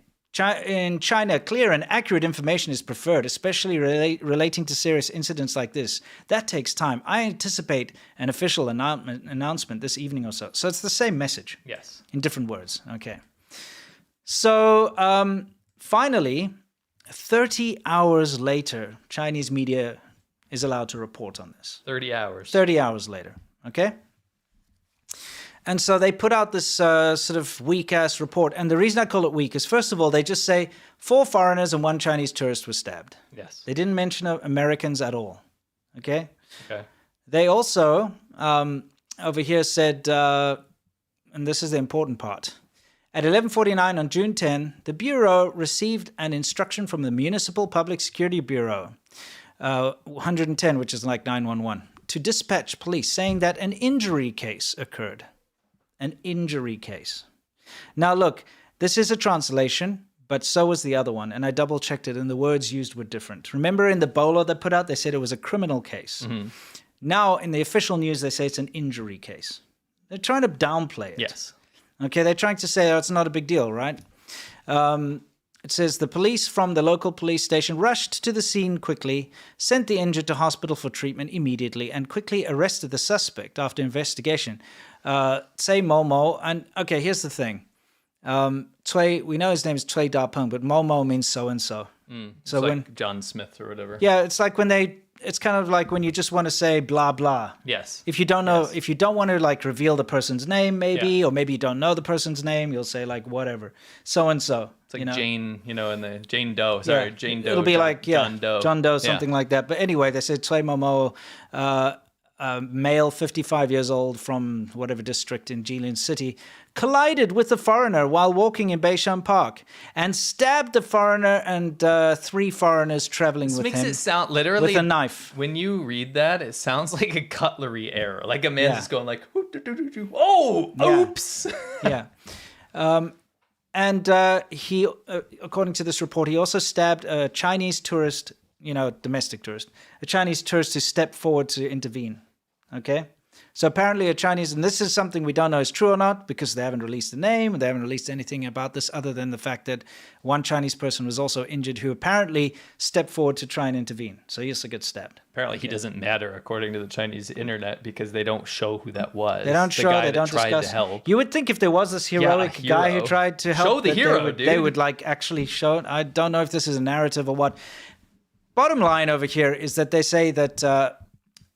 in China, clear and accurate information is preferred, especially relating to serious incidents like this. That takes time. I anticipate an official announcement this evening or so. So it's the same message. Yes. In different words. Okay. So finally, 30 hours later, Chinese media is allowed to report on this. 30 hours. 30 hours later. Okay? And so they put out this sort of weak-ass report. And the reason I call it weak is, first of all, they just say 4 foreigners and 1 Chinese tourist was stabbed. Yes. They didn't mention Americans at all. Okay? Okay. They also, over here said, and this is the important part, at 11:49 on June 10, the Bureau received an instruction from the Municipal Public Security Bureau, 110, which is like 911, to dispatch police, saying that an injury case occurred. An injury case. Now, look, this is a translation, but so was the other one, and I double-checked it, and the words used were different. Remember in the bolo they put out, they said it was a criminal case. Mm-hmm. Now, in the official news, they say it's an injury case. They're trying to downplay it. Yes. Okay, they're trying to say, oh, it's not a big deal, right? It says the police from the local police station rushed to the scene quickly, sent the injured to hospital for treatment immediately, and quickly arrested the suspect after investigation. Say Momo, and okay, here's the thing. Cui, we know his name is Cui Da-peng, but Momo means so-and-so. So like John Smith or whatever. Yeah, it's like it's kind of like when you just want to say blah, blah. Yes. If you don't know, if you don't want to like reveal the person's name, maybe, or maybe you don't know the person's name, you'll say like whatever, so-and-so. It's like Jane, in the Jane Doe. Sorry, Jane Doe. It'll be like, John Doe. John Doe, something like that. But anyway, they said Cui Momo, male, 55 years old from whatever district in Jilin City, collided with a foreigner while walking in Beishan Park and stabbed the foreigner and 3 foreigners traveling with him. This makes it sound literally with a knife. When you read that, it sounds like a cutlery error. Like a man just going like, oh, oops. Yeah. And he, according to this report, he also stabbed a Chinese tourist, domestic tourist, a Chinese tourist who stepped forward to intervene. Okay? So apparently a Chinese, and this is something we don't know is true or not because they haven't released the name and they haven't released anything about this other than the fact that one Chinese person was also injured who apparently stepped forward to try and intervene. So he also gets stabbed. Apparently he doesn't matter according to the Chinese internet because they don't show who that was. They don't show, the guy they don't that tried discuss. To help. You would think if there was this heroic guy who tried to help, show the hero, they would like actually show it. I don't know if this is a narrative or what. Bottom line over here is that they say that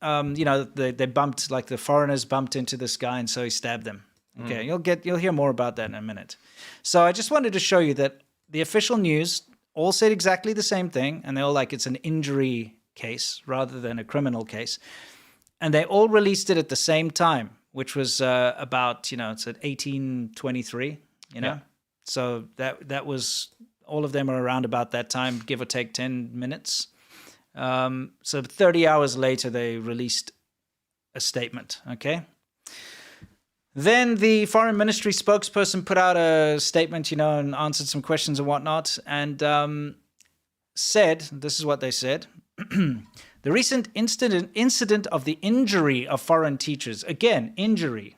they bumped, like the foreigners bumped into this guy and so he stabbed them. Okay, you'll hear more about that in a minute. So I just wanted to show you that the official news all said exactly the same thing, and they all like it's an injury case rather than a criminal case, and they all released it at the same time, which was about it's at 1823. So that was. All of them are around about that time, give or take 10 minutes. So 30 hours later, they released a statement, okay? Then the foreign ministry spokesperson put out a statement, and answered some questions and whatnot, and said, this is what they said, the recent incident of the injury of foreign teachers. Again, injury.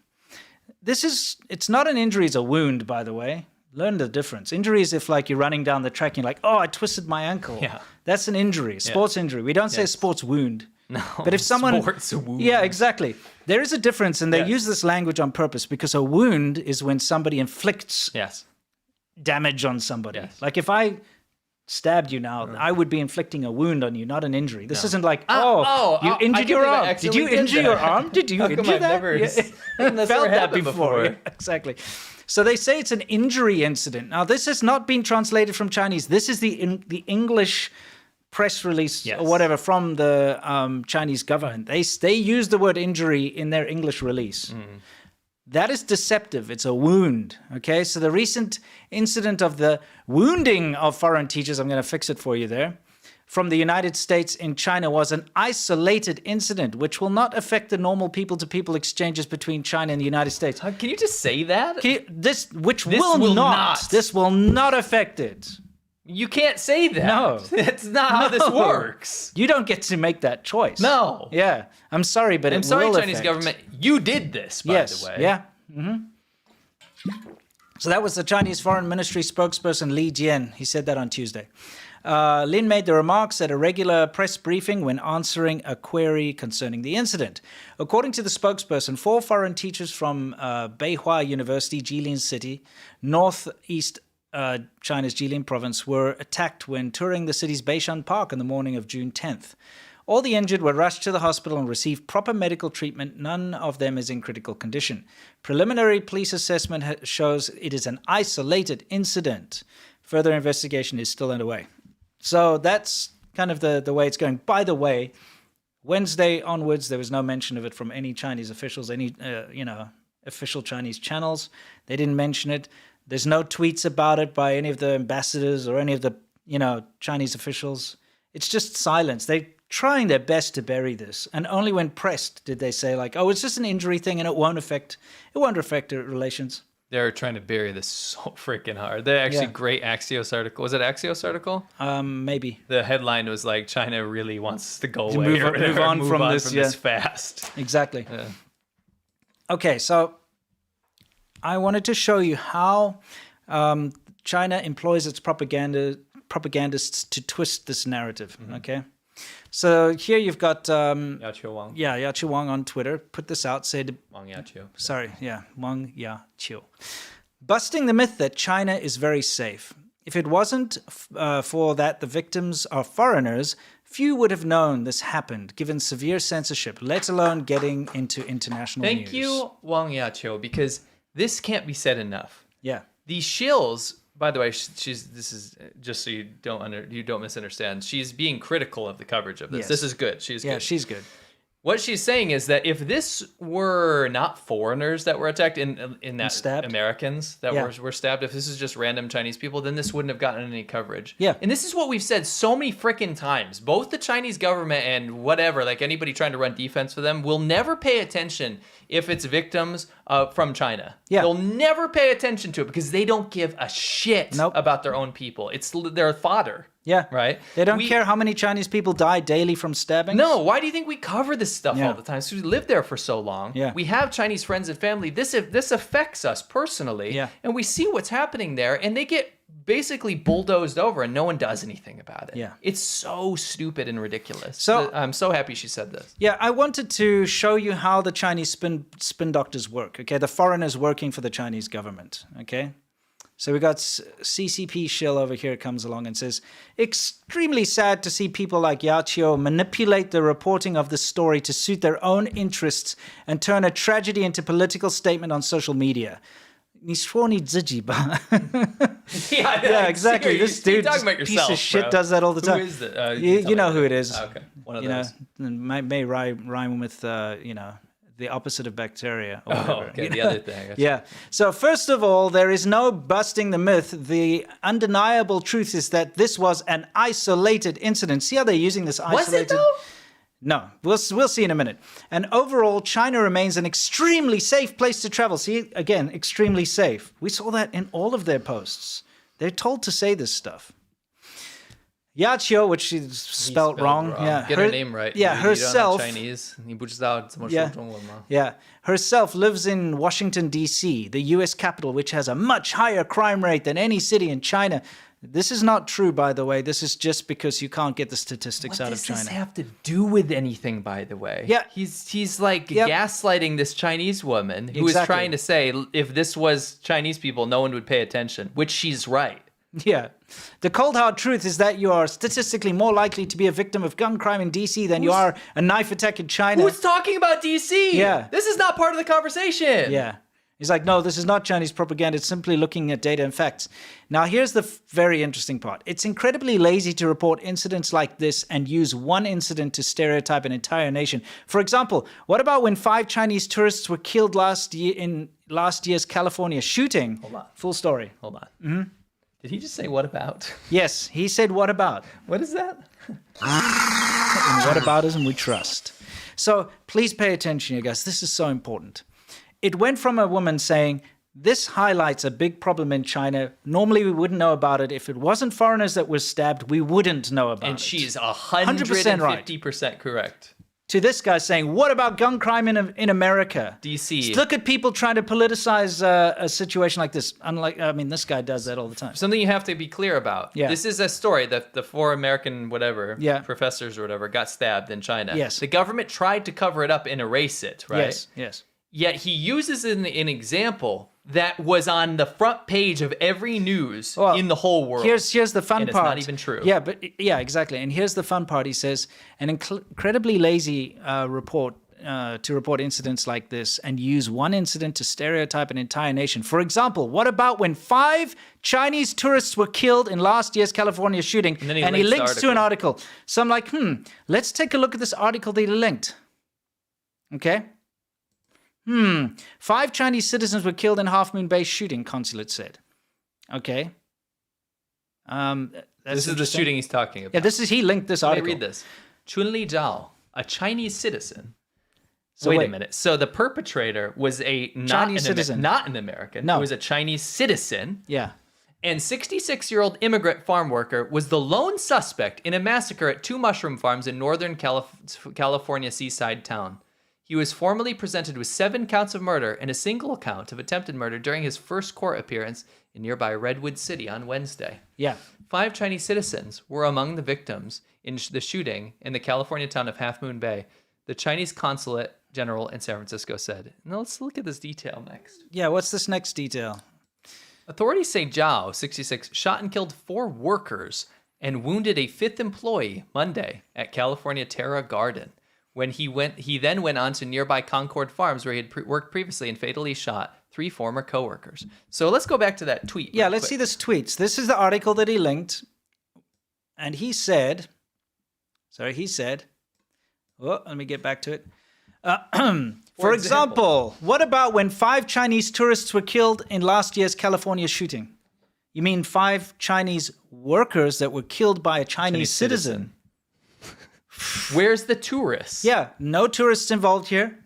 It's not an injury, it's a wound, by the way. Learn the difference. Injury is if like you're running down the track and you're like, oh, I twisted my ankle. Yeah. That's an injury, sports injury. We don't say sports wound. No, but if someone, sports wound. Yeah, exactly. There is a difference, and they use this language on purpose because a wound is when somebody inflicts damage on somebody. Yes. Like if I stabbed you now, I would be inflicting a wound on you, not an injury. This isn't like, you injured your arm. Did you injure your arm? Did you injure that? Never Felt that before. Yeah, exactly. So they say it's an injury incident. Now, this has not been translated from Chinese. This is the English press release or whatever from the Chinese government. They use the word injury in their English release. That is deceptive. It's a wound. Okay, so the recent incident of the wounding of foreign teachers, I'm going to fix it for you there, from the United States in China was an isolated incident which will not affect the normal people-to-people exchanges between China and the United States. Can you just say that? This will not affect it. You can't say that. No. That's not how this works. You don't get to make that choice. No. Yeah. I'm sorry, but I'm sorry, Chinese government. You did this, by the way. Yeah. So that was the Chinese Foreign Ministry spokesperson Li Jian. He said that on Tuesday. Lin made the remarks at a regular press briefing when answering a query concerning the incident. According to the spokesperson, 4 foreign teachers from Beihua University, Jilin City, northeast China's Jilin province, were attacked when touring the city's Beishan Park on the morning of June 10th. All the injured were rushed to the hospital and received proper medical treatment. None of them is in critical condition. Preliminary police assessment shows it is an isolated incident. Further investigation is still underway. So that's kind of the way it's going. By the way, Wednesday onwards, there was no mention of it from any Chinese officials, any official Chinese channels. They didn't mention it. There's no tweets about it by any of the ambassadors or any of the Chinese officials. It's just silence. They're trying their best to bury this, and only when pressed did they say like, "Oh, it's just an injury thing, and it won't affect the relations." They're trying to bury this so freaking hard. They're actually great Axios article. Was it Axios article? Maybe. The headline was like, China really wants to go away. Move on from this fast. Exactly. Yeah. Okay, so I wanted to show you how China employs its propagandists to twist this narrative. Okay. So here you've got Yaqiu Wang. Yeah, Yaqiu Wang on Twitter put this out. Said Wang Yaqiu. Sorry, yeah, Wang Yaqiu. Busting the myth that China is very safe. If it wasn't for that the victims are foreigners, few would have known this happened, given severe censorship, let alone getting into international news. Thank you, Wang Yaqiu, because this can't be said enough. Yeah. These shills. By the way, this is just so you don't misunderstand. She's being critical of the coverage of this. Yes. This is good. She's good. She's good. What she's saying is that if this were not foreigners that were attacked in that stabbed. Americans that were stabbed, if this is just random Chinese people, then this wouldn't have gotten any coverage. Yeah. And this is what we've said so many freaking times. Both the Chinese government and whatever, like anybody trying to run defense for them, will never pay attention if it's victims from China. Yeah. They'll never pay attention to it because they don't give a shit about their own people. It's their fodder. Yeah. Right? They don't care how many Chinese people die daily from stabbings. No. Why do you think we cover this stuff all the time? So we live there for so long. Yeah. We have Chinese friends and family. This affects us personally. Yeah. And we see what's happening there, and they get basically bulldozed over, and no one does anything about it. Yeah. It's so stupid and ridiculous. So I'm so happy she said this. Yeah, I wanted to show you how the Chinese spin doctors work. Okay, the foreigners working for the Chinese government. Okay. So we got CCP shill over here comes along and says, extremely sad to see people like Yaqiu manipulate the reporting of the story to suit their own interests and turn a tragedy into political statement on social media. 你说你自己吧. Yeah, exactly. This dude, piece of shit, does that all the time. Who is it? You know who it is. Okay, one of those. May rhyme with the opposite of bacteria. Or whatever. Okay, the other thing. Yeah. So first of all, there is no busting the myth. The undeniable truth is that this was an isolated incident. See how they're using this isolated? Was it though? No, we'll see in a minute. And overall, China remains an extremely safe place to travel. See, again, extremely safe. We saw that in all of their posts. They're told to say this stuff. Yaqiu, which is spelled wrong. Yeah, Get her name right. Yeah, herself. Chinese. Herself lives in Washington, D.C., the U.S. capital, which has a much higher crime rate than any city in China. This is not true, by the way. This is just because you can't get the statistics What out does of China. this have to do with anything, by the way? Yeah. He's like gaslighting this Chinese woman who is Exactly. trying to say if this was Chinese people, no one would pay attention, which she's right. Yeah. The cold hard truth is that you are statistically more likely to be a victim of gun crime in DC than you are a knife attack in China. Who's talking about DC? Yeah. This is not part of the conversation. Yeah. He's like, no, this is not Chinese propaganda. It's simply looking at data and facts. Now, here's the very interesting part. It's incredibly lazy to report incidents like this and use one incident to stereotype an entire nation. For example, what about when 5 Chinese tourists were killed last year in last year's California shooting? Hold on. Full story. Hold on. Mm-hmm. Did he just say what about? Yes, he said, what about? What is that? In whataboutism we trust. So please pay attention, you guys. This is so important. It went from a woman saying, this highlights a big problem in China. Normally we wouldn't know about it. If it wasn't foreigners that were stabbed, we wouldn't know about it. And she's 150% correct. To this guy saying, what about gun crime in America? DC. Look at people trying to politicize a situation like this. This guy does that all the time. Something you have to be clear about. Yeah. This is a story that the 4 American Yeah. professors or whatever got stabbed in China. Yes. The government tried to cover it up and erase it, right? Yes. Yet he uses an example that was on the front page of every news in the whole world. Here's the fun and part. It's not even true. Yeah, exactly. And here's the fun part. He says an incredibly lazy report to report incidents like this and use one incident to stereotype an entire nation. For example, what about when 5 Chinese tourists were killed in last year's California shooting? And then he he links links to an article. So I'm like, let's take a look at this article that he linked. Okay. 5 Chinese citizens were killed in Half Moon Bay shooting, consulate said. Okay. This is the shooting he's talking about. Yeah, he linked this Let me article. read this. Chunli Zhao, a Chinese citizen. So wait a minute. So the perpetrator was a Chinese citizen. Not an American. No. It was a Chinese citizen. Yeah. And 66-year-old immigrant farm worker was the lone suspect in a massacre at 2 mushroom farms in northern California seaside town. He was formally presented with 7 counts of murder and a single count of attempted murder during his first court appearance in nearby Redwood City on Wednesday. Yeah. 5 Chinese citizens were among the victims in the shooting in the California town of Half Moon Bay, the Chinese consulate general in San Francisco said. Now let's look at this detail next. Yeah, what's this next detail? Authorities say Zhao, 66, shot and killed 4 workers and wounded a 5th employee Monday at California Terra Garden. When he then went on to nearby Concord Farms, where he had worked previously and fatally shot 3 former coworkers. So let's go back to that tweet. Yeah, let's see this tweet. This is the article that he linked. And he said, let me get back to it. For example, what about when 5 Chinese tourists were killed in last year's California shooting? You mean 5 Chinese workers that were killed by a Chinese citizen? Where's the tourists? Yeah, no tourists involved here.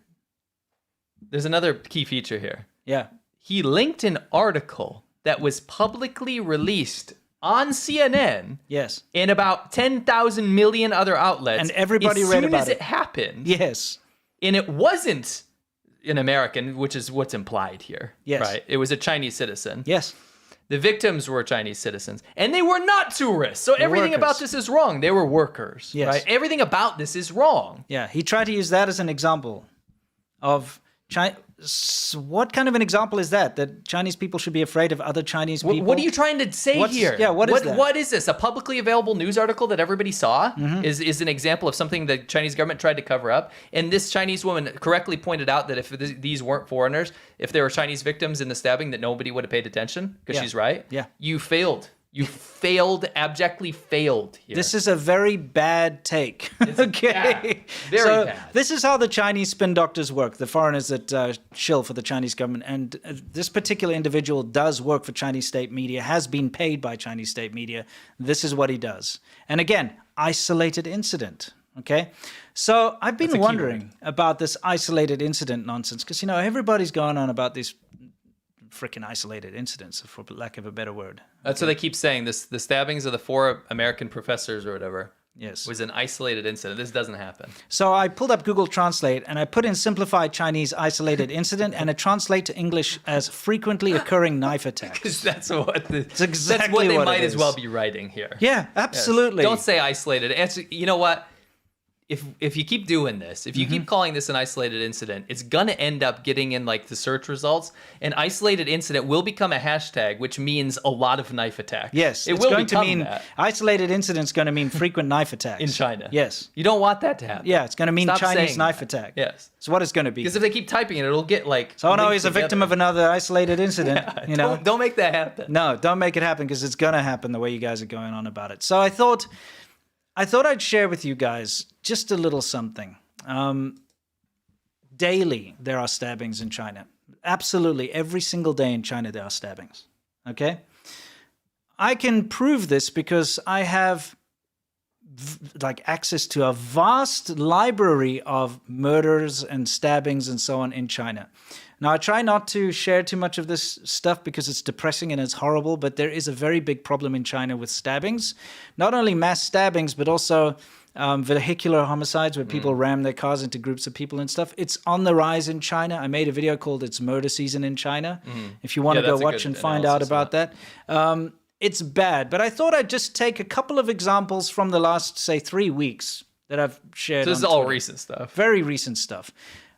There's another key feature here. Yeah. He linked an article that was publicly released on CNN. Yes. And about 10,000 million other outlets. And everybody read about it. As soon as it happened. Yes. And it wasn't an American, which is what's implied here. Yes. Right? It was a Chinese citizen. Yes. The victims were Chinese citizens, and they were not tourists. So everything workers. about this is wrong. They were workers. Yes. Right? Everything about this is wrong. Yeah, he tried to use that as an example of China. What kind of an example is that? That Chinese people should be afraid of other Chinese people? What are you trying to say here? Yeah, what is that? What is this? A publicly available news article that everybody saw is an example of something the Chinese government tried to cover up. And this Chinese woman correctly pointed out that if these weren't foreigners, if there were Chinese victims in the stabbing, that nobody would have paid attention because she's right. Yeah. You failed. You failed, abjectly failed here. This is a very bad take. Okay. bad. Very bad. This is how the Chinese spin doctors work, the foreigners that shill for the Chinese government. And this particular individual does work for Chinese state media, has been paid by Chinese state media. This is what he does. And again, isolated incident. Okay. So I've been wondering about this isolated incident nonsense because, everybody's going on about these freaking isolated incidents, for lack of a better word. That's what they keep saying. The stabbings of the 4 American professors or whatever. Yes. was an isolated incident. This doesn't happen. So I pulled up Google Translate and I put in simplified Chinese isolated incident and it translates to English as frequently occurring knife attacks. Because that's what It's exactly that's what they what might it as is. well be writing here. Yeah, absolutely. Don't say isolated. You know what? If you keep doing this, if you keep calling this an isolated incident, it's gonna end up getting in like the search results. An isolated incident will become a hashtag, which means a lot of knife attacks. Yes, it it's will going to become mean that isolated incidents going to mean frequent knife attacks. in China. Yes. You don't want that to happen. Yeah, it's going to mean Stop Chinese saying knife that. attack. Yes. So what it's going to be. Because if they keep typing it, it'll get like. So, oh no, linked he's a victim together. of another isolated incident. Yeah, you know, don't make that happen. no, don't make it happen because it's going to happen the way you guys are going on about it. So I thought I'd share with you guys just a little something. Daily, there are stabbings in China. Absolutely, every single day in China, there are stabbings. Okay? I can prove this because I have access to a vast library of murders and stabbings and so on in China. Now, I try not to share too much of this stuff because it's depressing and it's horrible, but there is a very big problem in China with stabbings. Not only mass stabbings, but also vehicular homicides where people ram their cars into groups of people and stuff. It's on the rise in China. I made a video called It's Murder Season in China. If you want to go that's a watch good and find out analysis about that. It's bad, but I thought I'd just take a couple of examples from the last, say, 3 weeks that I've shared. So this is on all Twitter. recent stuff. Very recent stuff.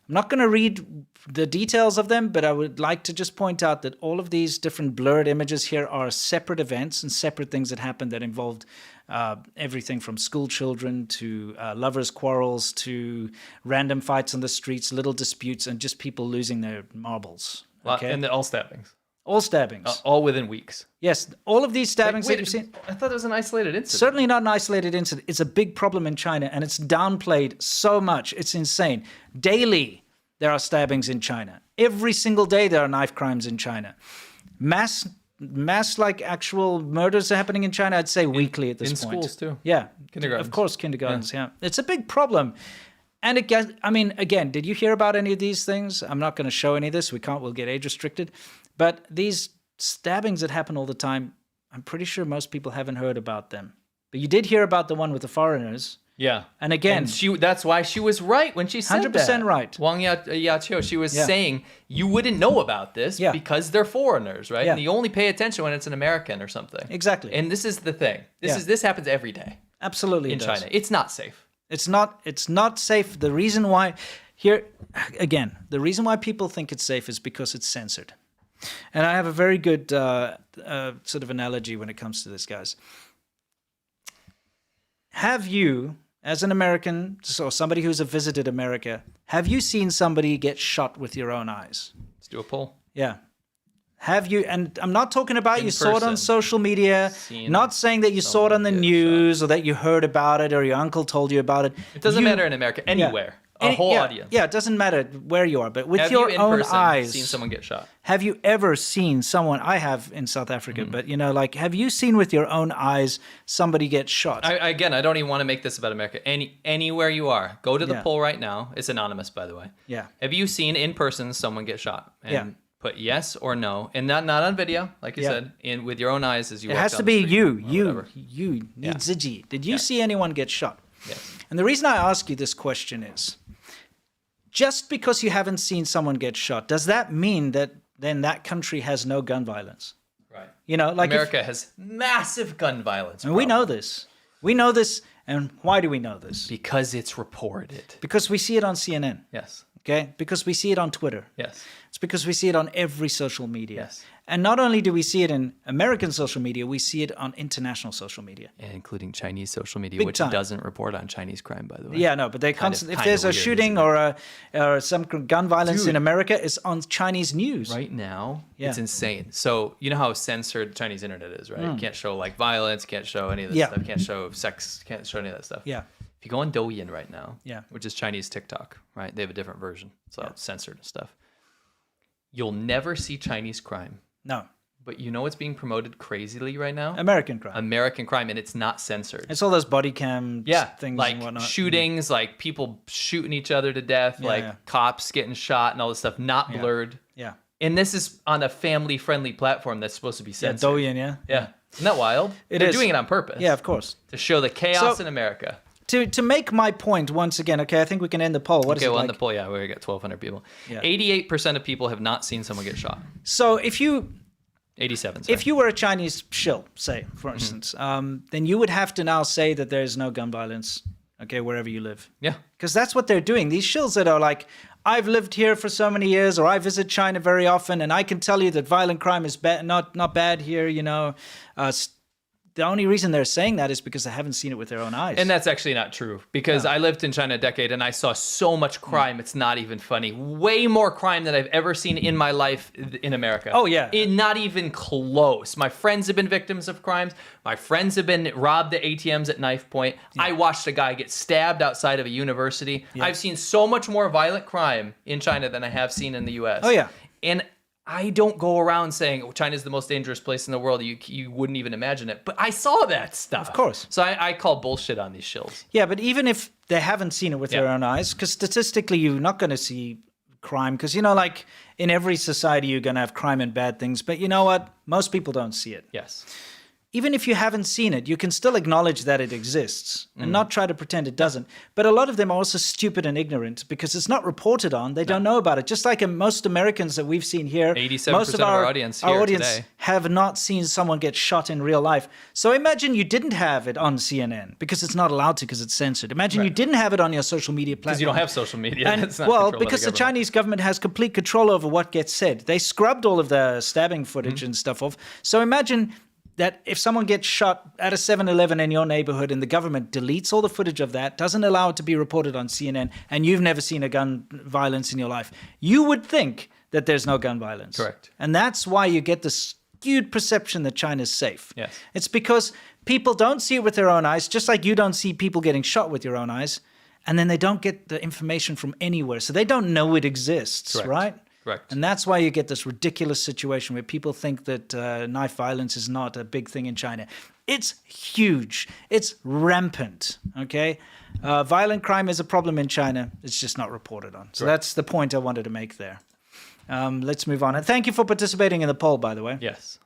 I'm not going to read the details of them, but I would like to just point out that all of these different blurred images here are separate events and separate things that happened that involved everything from school children to lovers' quarrels to random fights on the streets, little disputes, and just people losing their marbles. Okay? And all stabbings. All stabbings. All within weeks. Yes, all of these stabbings Wait, that you've seen. I thought it was an isolated incident. Certainly not an isolated incident. It's a big problem in China, and it's downplayed so much. It's insane. Daily, there are stabbings in China. Every single day, there are knife crimes in China. Mass like actual murders are happening in China. I'd say weekly at this point. In schools too. Yeah, Kindergartens. Of course, kindergartens. Yeah, it's a big problem. And again, I mean, again, did you hear about any of these things? I'm not going to show any of this. We can't. We'll get age restricted. But these stabbings that happen all the time, I'm pretty sure most people haven't heard about them. But you did hear about the one with the foreigners. Yeah. And again, that's why she was right when she said 100% that. right. Wang Yaqiu, she was saying you wouldn't know about this because they're foreigners, right? Yeah. And you only pay attention when it's an American or something. Exactly. And this is the thing. This happens every day Absolutely in it does. China. It's not safe. It's not safe. The reason why the reason why people think it's safe is because it's censored. And I have a very good sort of analogy when it comes to this, guys. Have you, as an American, or somebody who's visited America, have you seen somebody get shot with your own eyes? Let's do a poll. Yeah. Have you, and I'm not talking about In you saw it on person. social media, not saying that you saw it on the someone get news or that you heard about it or your uncle told you about it. It doesn't matter in America, anywhere. A whole audience. Yeah, it doesn't matter where you are, but with Have your you in own person eyes. seen someone get shot? Have you ever seen someone, I have in South Africa, but have you seen with your own eyes somebody get shot? I don't even want to make this about America. Anywhere you are, go to the Yeah. poll right now. It's anonymous, by the way. Yeah. Have you seen in person someone get shot? And Yeah. put yes or no, and not on video, like you Yeah. said, in with your own eyes as you. It walk has down to the be street you, or whatever. Niziji. Did you see anyone get shot? Yes. And the reason I ask you this question is, just because you haven't seen someone get shot, does that mean that then that country has no gun violence? Right. You know, like America has massive gun violence. and we know this. We know this, and why do we know this? because it's reported. Because we see it on CNN, Yes. okay? Because we see it on Twitter. Yes. It's because we see it on every social media. Yes. And not only do we see it in American social media, we see it on international social media. And including Chinese social media, Big which time. doesn't report on Chinese crime, by the way. Yeah, no, but they constantly, if there's a weird, shooting or some gun violence in America, it's on Chinese news. Right now, Yeah. it's insane. So you know how censored Chinese internet is, right? You can't show like violence, can't show any of this Yeah. stuff, can't show sex, can't show any of that stuff. Yeah. If you go on Douyin right now, Yeah. which is Chinese TikTok, right? They have a different version, so it's censored and stuff. You'll never see Chinese crime, No, but you know what's being promoted crazily right now? American crime. American crime, and it's not censored. It's all those body cam things like and whatnot. shootings, like people shooting each other to death, like yeah. cops getting shot and all this stuff, not blurred. Yeah. And this is on a family-friendly platform that's supposed to be Yeah, censored. Douyin, yeah? Yeah. Isn't that wild? They're doing it on purpose. Yeah, of course. To show the chaos in America. To make my point once again, okay, I think we can end the poll. What is it well, like? in the poll, yeah, we got 1,200 people. Yeah. 88% of people have not seen someone get shot. So if you 87. Sorry. If you were a Chinese shill, say, for instance, then you would have to now say that there is no gun violence, okay, wherever you live. Yeah. Because that's what they're doing. These shills that are like, I've lived here for so many years, or I visit China very often, and I can tell you that violent crime is not bad here, you know. The only reason they're saying that is because they haven't seen it with their own eyes. And that's actually not true, because I lived in China a decade and I saw so much crime. It's not even funny. Way more crime than I've ever seen in my life in America. Oh, yeah. Not even close. My friends have been victims of crimes. My friends have been robbed at ATMs at knife point. Yeah. I watched a guy get stabbed outside of a university. Yeah. I've seen so much more violent crime in China than I have seen in the US. Oh, yeah. And I don't go around saying China's the most dangerous place in the world. You wouldn't even imagine it. But I saw that stuff. Of course. So I call bullshit on these shills. Yeah, but even if they haven't seen it with their own eyes, because statistically you're not going to see crime, because, you know, like in every society you're going to have crime and bad things. But you know what? Most people don't see it. Yes. Even if you haven't seen it, you can still acknowledge that it exists and not try to pretend it doesn't. But a lot of them are also stupid and ignorant because it's not reported on. They don't know about it. Just like most Americans that we've seen here, 87% most of our audience today have not seen someone get shot in real life. So imagine you didn't have it on CNN because it's not allowed to because it's censored. Imagine you didn't have it on your social media platform. Because you don't have social media. And, because the Chinese government has complete control over what gets said. They scrubbed all of the stabbing footage and stuff off. So imagine that if someone gets shot at a 7-Eleven in your neighborhood and the government deletes all the footage of that, doesn't allow it to be reported on CNN, and you've never seen a gun violence in your life, you would think that there's no gun violence. Correct. And that's why you get this skewed perception that China's safe. Yes. It's because people don't see it with their own eyes, just like you don't see people getting shot with your own eyes, and then they don't get the information from anywhere, so they don't know it exists, Correct. right? Correct. And that's why you get this ridiculous situation where people think that knife violence is not a big thing in China. It's huge. It's rampant, okay? Violent crime is a problem in China. It's just not reported on. So that's the point I wanted to make there. Let's move on. And thank you for participating in the poll, by the way. Yes.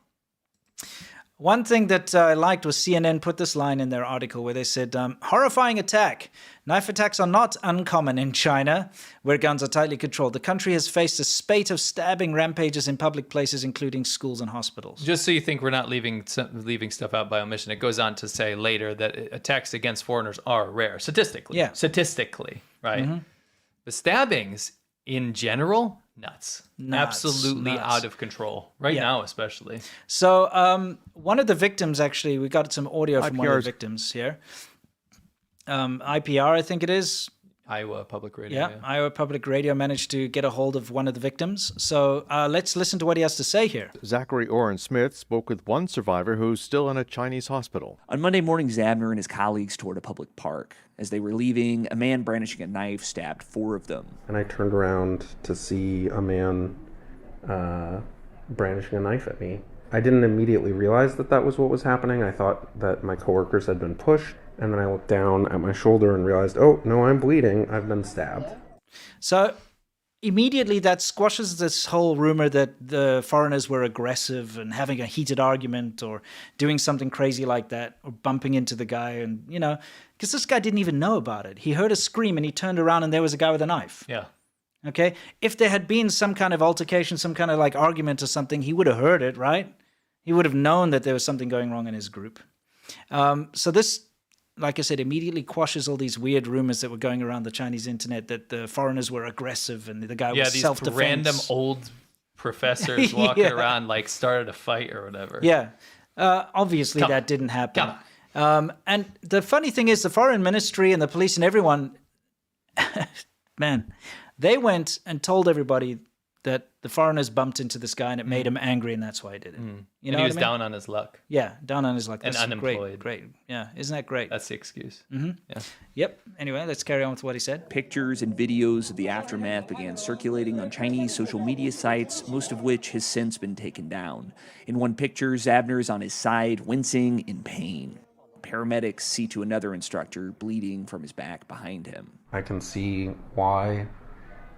One thing that I liked was CNN put this line in their article where they said, horrifying attack. Knife attacks are not uncommon in China, where guns are tightly controlled. The country has faced a spate of stabbing rampages in public places, including schools and hospitals. Just so you think we're not leaving stuff out by omission, it goes on to say later that attacks against foreigners are rare, statistically. Yeah. Statistically, right? Mm-hmm. The stabbings in general, nuts. Absolutely out of control right now, especially. So one of the victims, actually, we got some audio from one of the victims here. IPR, I think it is. Iowa Public Radio. Yeah, Iowa Public Radio managed to get a hold of one of the victims. So let's listen to what he has to say here. Zachary Oren Smith spoke with one survivor who's still in a Chinese hospital. On Monday morning, Zabner and his colleagues toured a public park. As they were leaving, a man brandishing a knife stabbed 4 of them. And I turned around to see a man brandishing a knife at me. I didn't immediately realize that that was what was happening. I thought that my coworkers had been pushed. And then I looked down at my shoulder and realized, oh, no, I'm bleeding. I've been stabbed. So immediately that squashes this whole rumor that the foreigners were aggressive and having a heated argument or doing something crazy like that or bumping into the guy. And, you know, because this guy didn't even know about it. He heard a scream and he turned around and there was a guy with a knife. Yeah. Okay. If there had been some kind of altercation, some kind of like argument or something, he would have heard it, right? He would have known that there was something going wrong in his group. So this, like I said, immediately quashes all these weird rumors that were going around the Chinese internet that the foreigners were aggressive and the guy was self-defense. Yeah, these random old professors walking around like started a fight or whatever. Yeah, obviously that didn't happen. And the funny thing is the foreign ministry and the police and everyone, man, they went and told everybody that the foreigners bumped into this guy and it made him angry and that's why he did it. You know and he was down on his luck. Yeah, down on his luck. And that's unemployed. Great. Yeah, isn't that great? That's the excuse. Mm-hmm. Yeah. Yep. Anyway, let's carry on with what he said. Pictures and videos of the aftermath began circulating on Chinese social media sites, most of which has since been taken down. In one picture, Zabner is on his side, wincing in pain. Paramedics see to another instructor bleeding from his back behind him. I can see why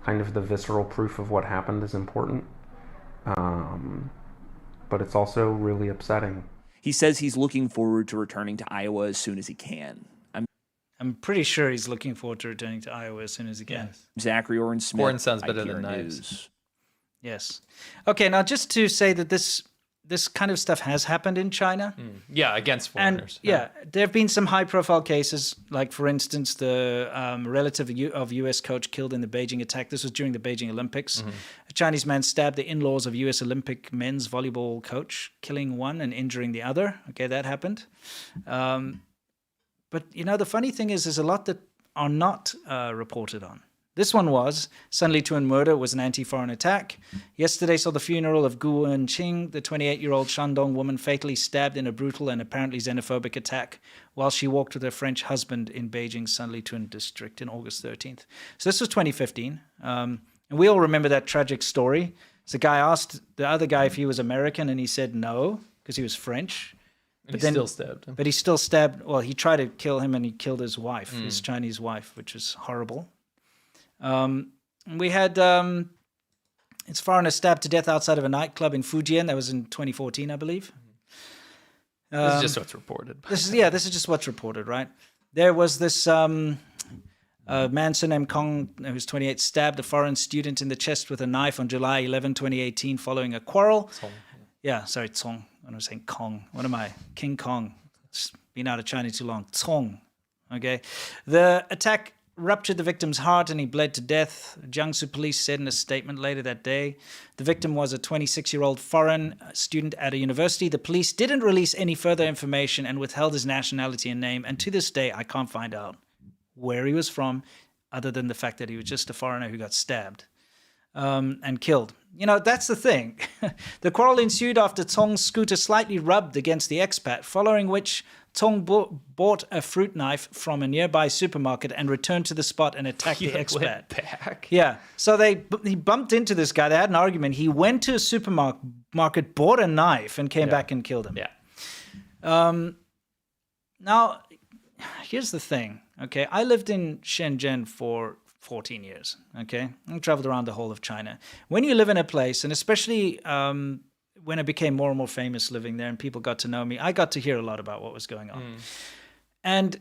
kind of the visceral proof of what happened is important. But it's also really upsetting. He says he's looking forward to returning to Iowa as soon as he can. I'm pretty sure he's looking forward to returning to Iowa as soon as he can. Yes. Zachary Oren Smith. Corn sounds better IPR than knives. News. Yes. Okay, now just to say that this kind of stuff has happened in China. Yeah, against And foreigners. there have been some high-profile cases, like, for instance, the relative of U.S. coach killed in the Beijing attack. This was during the Beijing Olympics. A Chinese man stabbed the in-laws of U.S. Olympic men's volleyball coach, killing one and injuring the other. Okay, that happened. But, the funny thing is there's a lot that are not reported on. This one was Sunli-Tuan murder was an anti-foreign attack. Yesterday saw the funeral of Gu Wenqing, the 28-year-old Shandong woman fatally stabbed in a brutal and apparently xenophobic attack while she walked with her French husband in Beijing's Sunli-Tuan district on August 13th. So this was 2015. And we all remember that tragic story. So the guy asked the other guy if he was American, and he said no, because he was French. And he still stabbed him. But he still stabbed, well, he tried to kill him, and he killed his wife, his Chinese wife, which is horrible. We had it's foreigner stabbed to death outside of a nightclub in Fujian. That was in 2014, I believe. This is just what's reported. This is just what's reported, right? There was this man surnamed Kong, who was 28, stabbed a foreign student in the chest with a knife on July 11, 2018, following a quarrel. Cong. I was saying Kong. What am I? King Kong. It's been out of China too long. Cong. Okay. The attack ruptured the victim's heart and he bled to death. Jiangsu police said in a statement later that day. The victim was a 26-year-old foreign student at a university. The police didn't release any further information and withheld his nationality and name. And to this day, I can't find out where he was from, other than the fact that he was just a foreigner who got stabbed and killed. That's the thing. The quarrel ensued after Tong's scooter slightly rubbed against the expat, following which Tong bought a fruit knife from a nearby supermarket and returned to the spot and attacked the expat. Went back. Yeah. So he bumped into this guy. They had an argument. He went to a supermarket, bought a knife, and came back and killed him. Yeah. Now, here's the thing. Okay, I lived in Shenzhen for 14 years. Okay, I traveled around the whole of China. When you live in a place, and especially when I became more and more famous living there and people got to know me, I got to hear a lot about what was going on. And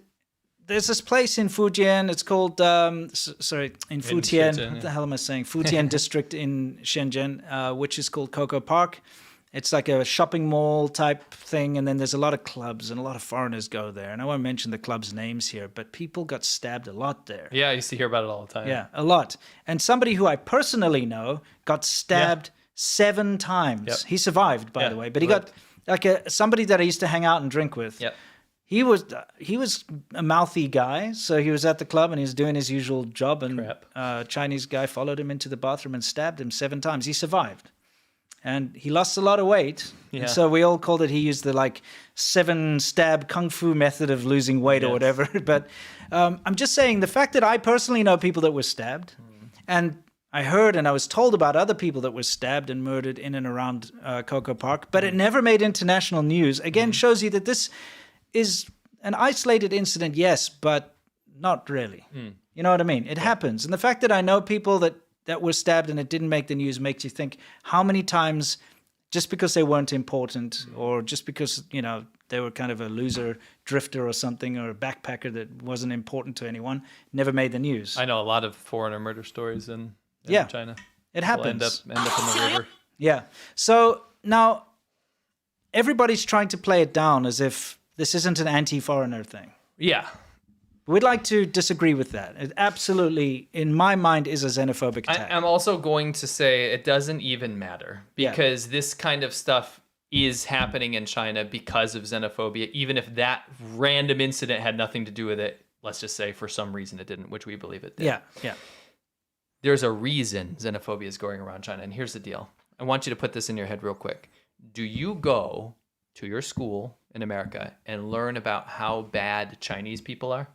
there's this place in Fujian, it's called, in Futian, what the hell am I saying? Futian district in Shenzhen, which is called Coco Park. It's like a shopping mall type thing, and then there's a lot of clubs, and a lot of foreigners go there. And I won't mention the clubs' names here, but people got stabbed a lot there. Yeah, I used to hear about it all the time. Yeah, a lot. And somebody who I personally know got stabbed 7 times. Yep. He survived, by the way, but he got somebody that I used to hang out and drink with. Yep. He was a mouthy guy, so he was at the club and he was doing his usual job, and a Chinese guy followed him into the bathroom and stabbed him 7 times. He survived. And he lost a lot of weight. Yeah. And so we all called it, he used the 7-stab kung fu method of losing weight or whatever. But I'm just saying, the fact that I personally know people that were stabbed, and I heard and I was told about other people that were stabbed and murdered in and around Coco Park, but it never made international news, again, shows you that this is an isolated incident, yes, but not really. You know what I mean? It happens. And the fact that I know people that were stabbed and it didn't make the news makes you think how many times, just because they weren't important or just because, they were kind of a loser drifter or something, or a backpacker that wasn't important to anyone, never made the news. I know a lot of foreigner murder stories in China. It happens. We'll end up in the river. Yeah. So now everybody's trying to play it down as if this isn't an anti-foreigner thing. Yeah. We'd like to disagree with that. It absolutely, in my mind, is a xenophobic attack. I'm also going to say it doesn't even matter, because this kind of stuff is happening in China because of xenophobia, even if that random incident had nothing to do with it. Let's just say for some reason it didn't, which we believe it did. Yeah. There's a reason xenophobia is going around China. And here's the deal. I want you to put this in your head real quick. Do you go to your school in America and learn about how bad Chinese people are?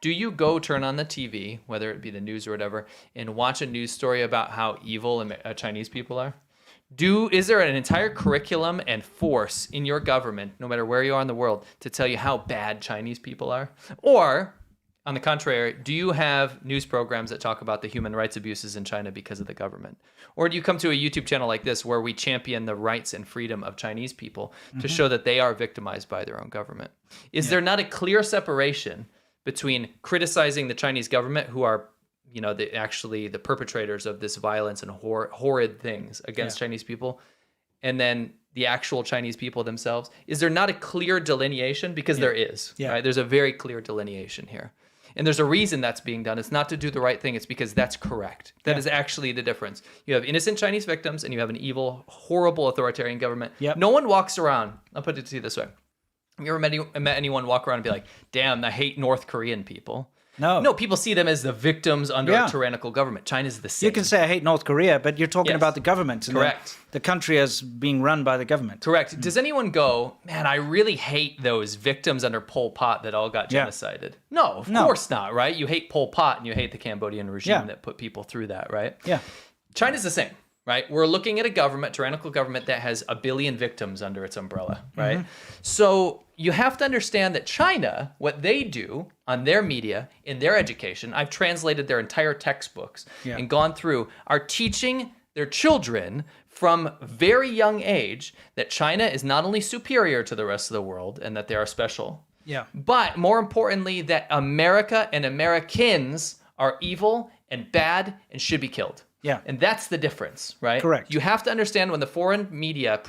Do you go turn on the TV, whether it be the news or whatever, and watch a news story about how evil Chinese people are? Is there an entire curriculum and force in your government, no matter where you are in the world, to tell you how bad Chinese people are? Or, on the contrary, do you have news programs that talk about the human rights abuses in China because of the government? Or do you come to a YouTube channel like this where we champion the rights and freedom of Chinese people to show that they are victimized by their own government? Is there not a clear separation between criticizing the Chinese government, who are, you know, the perpetrators of this violence and horrid things against Chinese people, and then the actual Chinese people themselves? Is there not a clear delineation? Because there is, right? There's a very clear delineation here. And there's a reason that's being done. It's not to do the right thing. It's because that's correct. That is actually the difference. You have innocent Chinese victims and you have an evil, horrible authoritarian government. No one walks around. I'll put it to you this way. Have you ever met anyone walk around and be like, damn, I hate North Korean people? No, people see them as the victims under a tyrannical government. China's the same. You can say, I hate North Korea, but you're talking about the government. And Correct. The country as being run by the government. Correct. Does anyone go, man, I really hate those victims under Pol Pot that all got genocided? No, of course not, right? You hate Pol Pot and you hate the Cambodian regime that put people through that, right? Yeah. China's the same, right? We're looking at a government, tyrannical government, that has 1 billion victims under its umbrella, right? So you have to understand that China, what they do on their media, in their education, I've translated their entire textbooks and gone through, are teaching their children from very young age that China is not only superior to the rest of the world and that they are special, but more importantly, that America and Americans are evil and bad and should be killed. Yeah. And that's the difference, right? Correct. You have to understand when the foreign media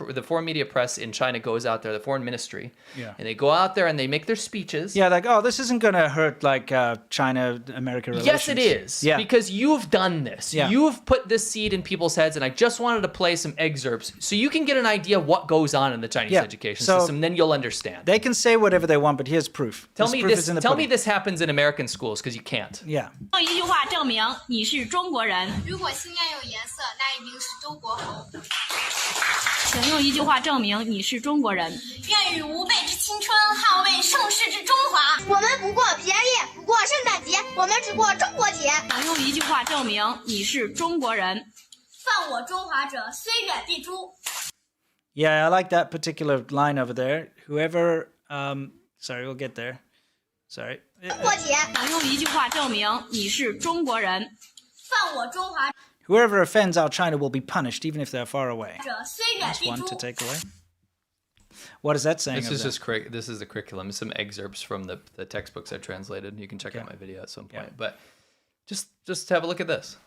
press in China goes out there, the foreign ministry, and they go out there and they make their speeches. Yeah, like, oh, this isn't going to hurt like China-America relations. Yes, it is. Yeah. Because you've done this. Yeah. You've put this seed in people's heads, and I just wanted to play some excerpts so you can get an idea what goes on in the Chinese education system, then you'll understand. They can say whatever they want, but here's proof. Tell me this happens in American schools, because you can't. Yeah. 用一句话证明你是中国人。如果心眼有颜色，那一定是中国红。请用一句话证明你是中国人。愿与吾辈之青春，捍卫盛世之中华。我们不过平安夜，不过圣诞节，我们只过中国节。请用一句话证明你是中国人。犯我中华者，虽远必诛。Yeah, I like that particular line over there. Whoever, sorry, we'll get there. Sorry. 中国节。请用一句话证明你是中国人。犯我中华 Whoever offends our China will be punished, even if they're far away. 者，虽远 That's 必 one 诛 to。take away. What is that saying? This is over just this is the curriculum. Some excerpts from the textbooks I translated. You can check out my video at some point. But just have a look at this.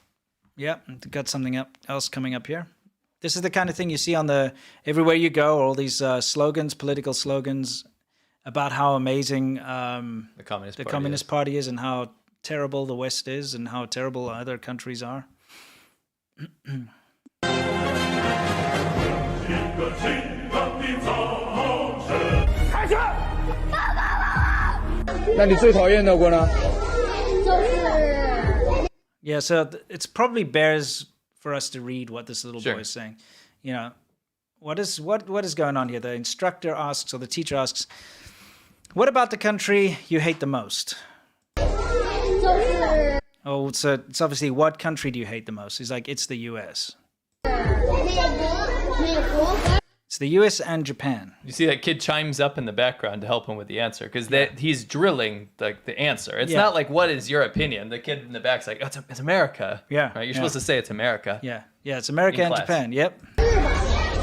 there? Yeah, got something else coming up here. This is the kind of thing you see on everywhere you go, all these slogans, political slogans about how amazing The Communist Communist Party is and how terrible the West is and how terrible other countries are. 那你最讨厌的国呢？ Yeah, so it's probably bears for us to read what this little boy is saying. You know, what is going on here? The instructor asks, or the teacher asks, what about the country you hate the most? Oh, so it's obviously, what country do you hate the most? He's like, it's the U.S. It's the U.S. and Japan. You see that kid chimes up in the background to help him with the answer, because he's drilling the answer. It's not like, what is your opinion? The kid in the back's like, oh, it's America. Yeah, Right? You're supposed to say it's America. Yeah, it's America and class. Japan. Yep.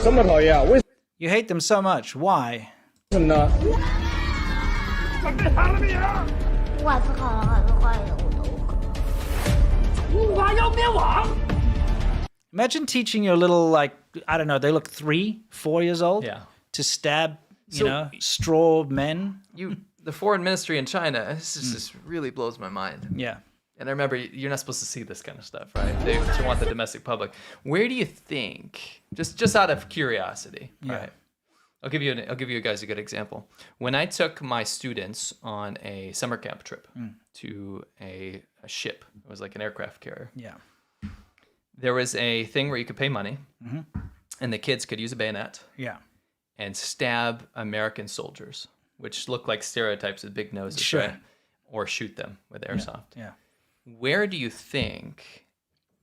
这么讨厌啊？为 You hate them so much. Why? 什么呢？ 外次看了还是坏的，我都。中华要灭亡。 Imagine teaching your little, like, I don't know, they look 3, 4 years old. Yeah. To stab, you So- know, straw men. The foreign ministry in China, this just really blows my mind. Yeah. And I remember, you're not supposed to see this kind of stuff, right? They want the domestic public. Where do you think, just out of curiosity, right? I'll give you guys a good example. When I took my students on a summer camp trip to a ship, it was like an aircraft carrier. Yeah. There was a thing where you could pay money, and the kids could use a bayonet Yeah. and stab American soldiers, which look like stereotypes with big noses, Sure. right? Or shoot them with airsoft. Yeah. Where do you think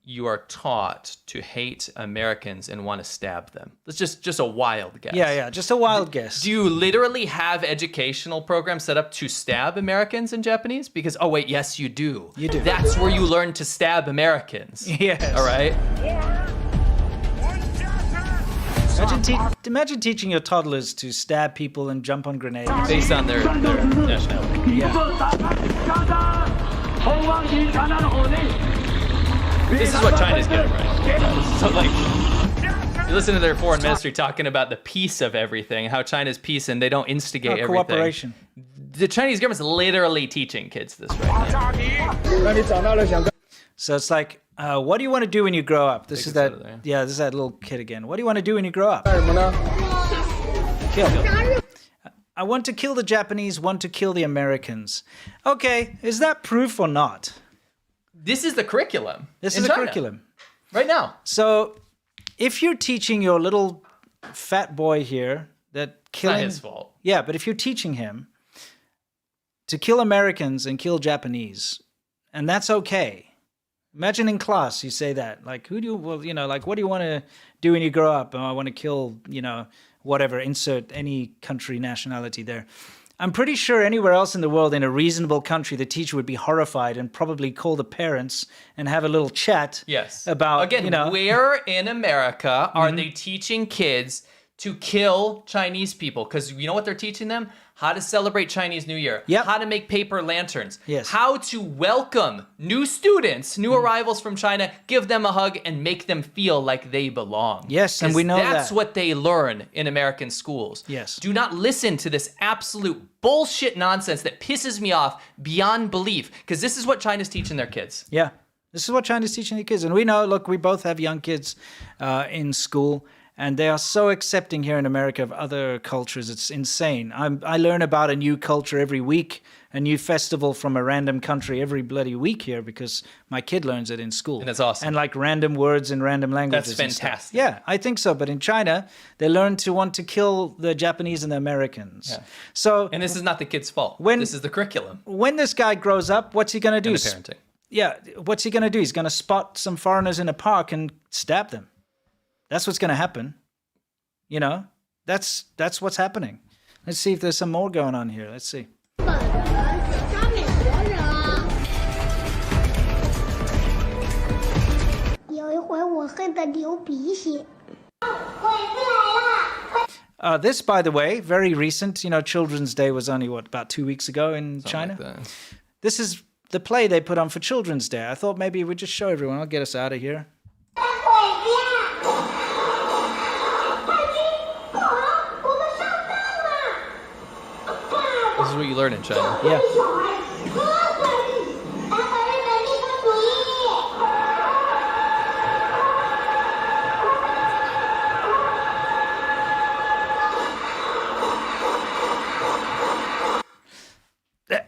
you are taught to hate Americans and want to stab them? That's just a wild guess. Yeah, just a wild guess. Do you literally have educational programs set up to stab Americans in Japanese? Because, oh wait, yes, you do. You do. That's where you learn to stab Americans. Yes. All right? Imagine teaching your toddlers to stab people and jump on grenades. Based on their nationality. Yeah. This is what China's getting right. So, like, you listen to their foreign ministry talking about the peace of everything, how China's peace and they don't instigate everything. Cooperation. The Chinese government's literally teaching kids this right now. So it's like, what do you want to do when you grow up? This Take is us out that. of there. This is that little kid again. What do you want to do when you grow up? Kill. I want to kill the Japanese, want to kill the Americans. Okay, is that proof or not? This is the curriculum. This in is the China, curriculum. right now. So if you're teaching your little fat boy here that killing... Not his fault. Yeah, but if you're teaching him to kill Americans and kill Japanese, and that's okay. Imagine in class you say that, like, what do you want to do when you grow up? Oh, I want to kill, whatever, insert any country nationality there. I'm pretty sure anywhere else in the world, in a reasonable country, the teacher would be horrified and probably call the parents and have a little chat. Yes. About, again, where in America are they teaching kids to kill Chinese people? Because you know what they're teaching them? How to celebrate Chinese New Year. Yep. How to make paper lanterns. Yes. How to welcome new students, new arrivals from China, give them a hug, and make them feel like they belong. Yes, and we know that's that. what they learn in American schools. Yes. Do not listen to this absolute bullshit nonsense that pisses me off beyond belief, because this is what China's teaching their kids. Yeah, this is what China's teaching the kids. And we know, look, we both have young kids in school. And they are so accepting here in America of other cultures. It's insane. I learn about a new culture every week, a new festival from a random country every bloody week here because my kid learns it in school. And it's awesome. And like random words and random languages. That's fantastic. Yeah, I think so. But in China, they learn to want to kill the Japanese and the Americans. Yeah. So, And this is not the kid's fault. This is the curriculum. When this guy grows up, what's he going to do? And the parenting. Yeah, what's he going to do? He's going to spot some foreigners in a park and stab them. That's what's going to happen. That's what's happening. Let's see if there's some more going on here. Let's see. This, by the way, very recent. Children's Day was only, about 2 weeks ago in China? Like that. This is the play they put on for Children's Day. I thought maybe we'd just show everyone. I'll get us out of here. This is what you learn in China. Yeah.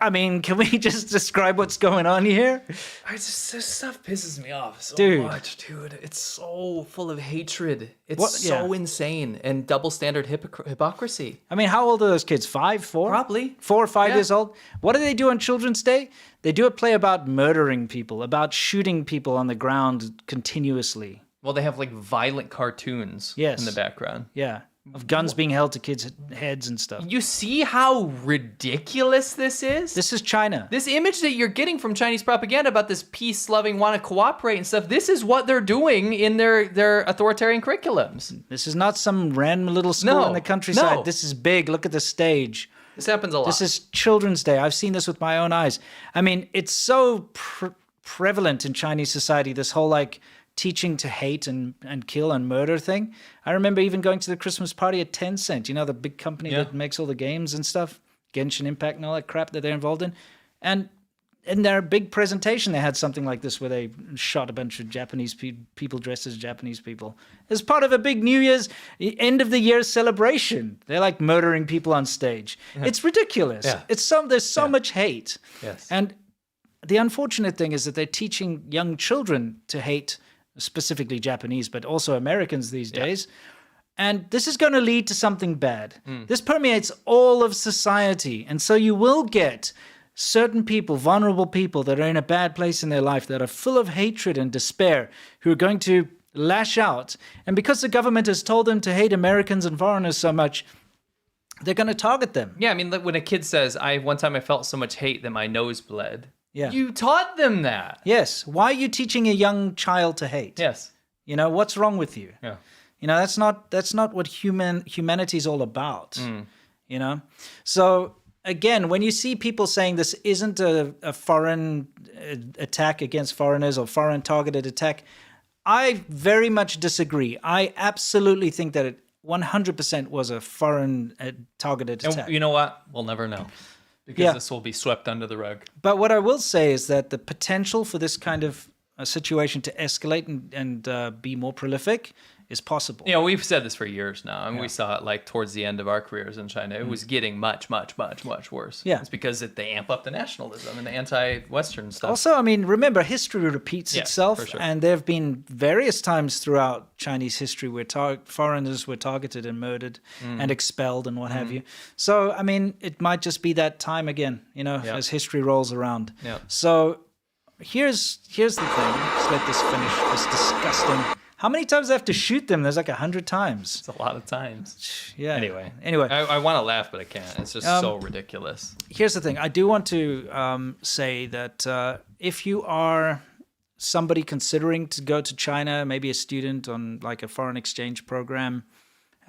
I mean, can we just describe what's going on here? This stuff pisses me off so Dude. much, dude. It's so full of hatred. It's What? so Yeah. insane and double standard hypocrisy. I mean, how old are those kids? 5, 4? Probably. 4 or 5 Yeah. years old? What do they do on Children's Day? They do a play about murdering people, about shooting people on the ground continuously. Well, they have like violent cartoons Yes. in the background. Yeah. Of guns being held to kids' heads and stuff. You see how ridiculous this is? This is China. This image that you're getting from Chinese propaganda about this peace-loving, want to cooperate and stuff, this is what they're doing in their authoritarian curriculums. This is not some random little school No, in the countryside. no. This is big. Look at the stage. This happens a lot. This is Children's Day. I've seen this with my own eyes. I mean, it's so prevalent in Chinese society, this whole teaching to hate and kill and murder thing. I remember even going to the Christmas party at Tencent, the big company that makes all the games and stuff, Genshin Impact and all that crap that they're involved in. And in their big presentation, they had something like this where they shot a bunch of Japanese people dressed as Japanese people as part of a big New Year's end of the year celebration. They're murdering people on stage. It's ridiculous. Yeah. There's so much hate. Yes. And the unfortunate thing is that they're teaching young children to hate specifically Japanese, but also Americans these days. And this is going to lead to something bad. This permeates all of society. And so you will get certain people, vulnerable people that are in a bad place in their life, that are full of hatred and despair, who are going to lash out. And because the government has told them to hate Americans and foreigners so much, they're going to target them. Yeah, I mean, when a kid says, one time I felt so much hate that my nose bled. Yeah. You taught them that. Yes. Why are you teaching a young child to hate? Yes. You know, what's wrong with you? Yeah. You know, that's not what humanity is all about. You know? So again, when you see people saying this isn't a foreign attack against foreigners or foreign targeted attack, I very much disagree. I absolutely think that it 100% was a foreign targeted attack. And you know what? We'll never know. Because this will be swept under the rug. But what I will say is that the potential for this kind of situation to escalate and be more prolific is possible. You know, we've said this for years now, and we saw it like towards the end of our careers in China. It was getting much, much, much, much worse. Yeah. It's because they amp up the nationalism and the anti-Western stuff. Also, I mean, remember, history repeats itself, for sure. and there have been various times throughout Chinese history where foreigners were targeted and murdered and expelled and what have you. So, I mean, it might just be that time again, you know, as history rolls around. Yeah. So here's the thing. Let's let this finish, this disgusting... How many times do I have to shoot them? There's like 100 times. It's a lot of times. Yeah. Anyway. I want to laugh, but I can't. It's just so ridiculous. Here's the thing. I do want to say that if you are somebody considering to go to China, maybe a student on like a foreign exchange program,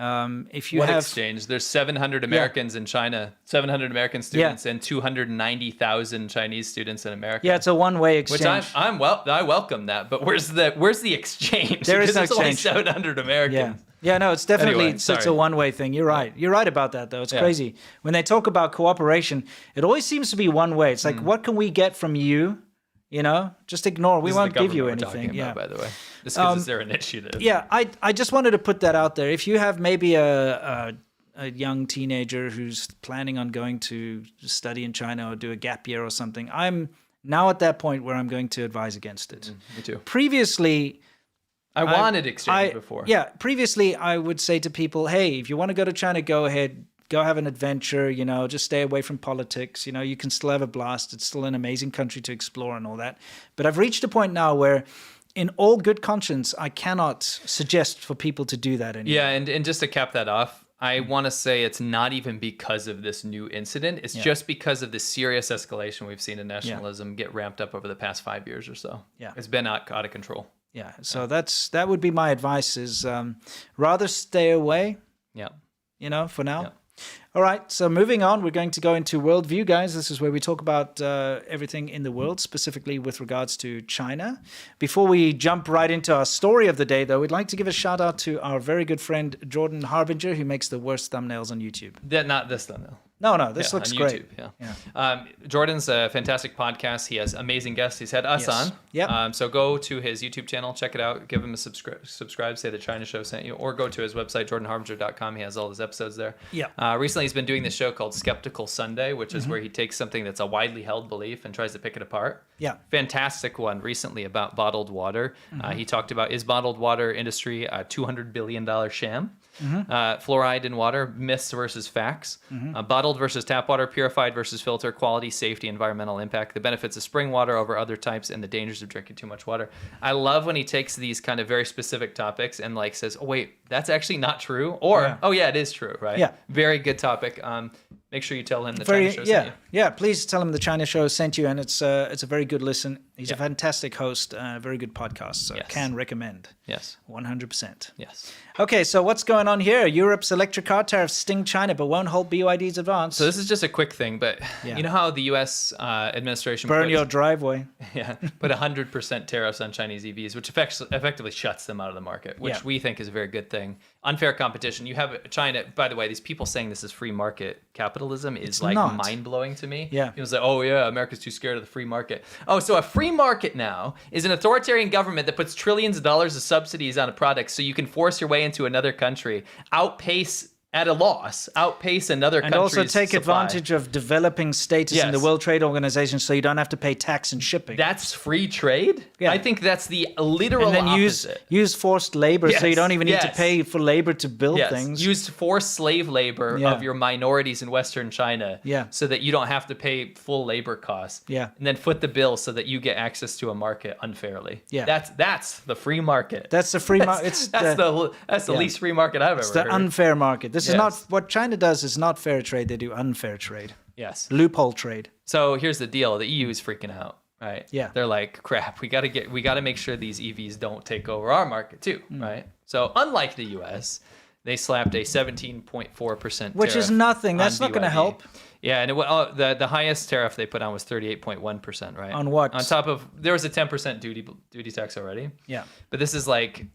if you what have exchange? There's 700 Americans in China, 700 American students, and 290,000 Chinese students in America. Yeah, it's a one-way exchange. Which I welcome that, but where's the exchange? There is no exchange. Only 700 Americans. Yeah, no, it's definitely Anyway, it's a one-way thing. You're right. You're right about that, though. It's crazy. When they talk about cooperation, it always seems to be one way. It's like, what can we get from you? You know, just ignore. We won't give you anything. About, by the way, this because it's their initiative. Yeah, I just wanted to put that out there. If you have maybe a young teenager who's planning on going to study in China or do a gap year or something, I'm now at that point where I'm going to advise against it. Me too. Previously, I wanted exchange before. Yeah, previously I would say to people, hey, if you want to go to China, go ahead. Go have an adventure, you know, just stay away from politics. You know, you can still have a blast. It's still an amazing country to explore and all that. But I've reached a point now where in all good conscience, I cannot suggest for people to do that anymore. Yeah, and just to cap that off, I want to say it's not even because of this new incident. It's just because of the serious escalation we've seen in nationalism get ramped up over the past 5 years or so. Yeah. It's been out of control. Yeah, so that would be my advice is rather stay away. Yeah. You know, for now. Yeah. All right, so moving on, we're going to go into Worldview, guys. This is where we talk about everything in the world, specifically with regards to China. Before we jump right into our story of the day, though, we'd like to give a shout out to our very good friend, Jordan Harbinger, who makes the worst thumbnails on YouTube. Not this thumbnail. No, this looks on great. YouTube, Jordan's a fantastic podcast. He has amazing guests. He's had us on. Yep. So go to his YouTube channel, check it out, give him a subscribe, say the China Show sent you, or go to his website, jordanharbinger.com. He has all his episodes there. Yeah. Recently, he's been doing this show called Skeptical Sunday, which is where he takes something that's a widely held belief and tries to pick it apart. Yeah. Fantastic one recently about bottled water. He talked about, is bottled water industry a $200 billion sham? Fluoride in water, myths versus facts, bottled versus tap water, purified versus filter, quality, safety, environmental impact, the benefits of spring water over other types, and the dangers of drinking too much water. I love when he takes these kind of very specific topics and like says, oh wait, that's actually not true, or oh yeah, it is true, right? Yeah. Very good topic. Make sure you tell him the China Show sent you. Yeah, please tell him the China Show sent you, and it's a very good listen. He's a fantastic host, very good podcast, so can recommend. Yes. 100%. Yes. Okay, so what's going on here? Europe's electric car tariffs sting China, but won't halt BYD's advance. So this is just a quick thing, but you know how the U.S. administration burn your driveway. Put 100% tariffs on Chinese EVs, which effectively shuts them out of the market, which we think is a very good thing. Unfair competition. You have China. By the way, these people saying this is free market capitalism is mind blowing to me. Yeah. People say, oh yeah, America's too scared of the free market. Oh, so a free market now is an authoritarian government that puts trillions of dollars of subsidies on a product so you can force your way into another country, outpace at a loss, outpace another and country's also take supply. advantage of developing status in the Yes. World Trade Organization, so you don't have to pay tax and shipping. That's free trade? Yeah. I think that's the literal and then opposite. use forced labor, so you Yes, don't even need to yes. pay for labor to build Yes, things. use forced slave labor Yeah. of your minorities in Western China Yeah. so that you don't have to pay full labor costs. Yeah. And then foot the bill so that you get access to a market unfairly. Yeah. That's the free market. That's the free market. That's the least free market I've ever It's the heard. unfair market. This is not Yes. what China does. Is not fair trade. They do unfair trade, Yes. loophole trade. So here's the deal. The EU is freaking out, right? Yeah. They're like, crap, we got to make sure these EVs don't take over our market too, Mm. right? So unlike the US, they slapped a 17.4% Which is tariff nothing. on That's not going to BYD. help. Yeah, and the highest tariff they put on was 38.1%, right? On what? On top of, there was a 10% duty tax already. Yeah. But this is like,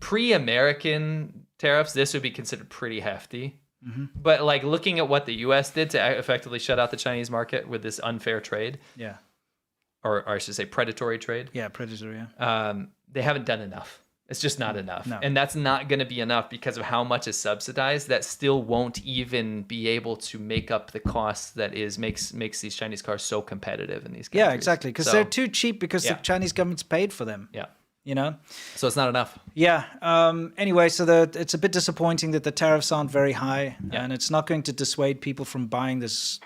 pre-American tariffs, this would be considered pretty hefty. Mm-hmm. But like looking at what the U.S. did to effectively shut out the Chinese market with this unfair trade, Yeah. or I should say predatory trade, Yeah. Predator. Yeah. they haven't done enough. It's just not enough. No. And that's not going to be enough because of how much is subsidized. That still won't even be able to make up the cost that makes these Chinese cars so competitive in these countries. Yeah. Exactly. Because So, they're too cheap because yeah. the Chinese government's paid for them. Yeah. You know. So it's not enough. Yeah. Anyway, so it's a bit disappointing that the tariffs aren't very high, Yeah. and it's not going to dissuade people from buying this,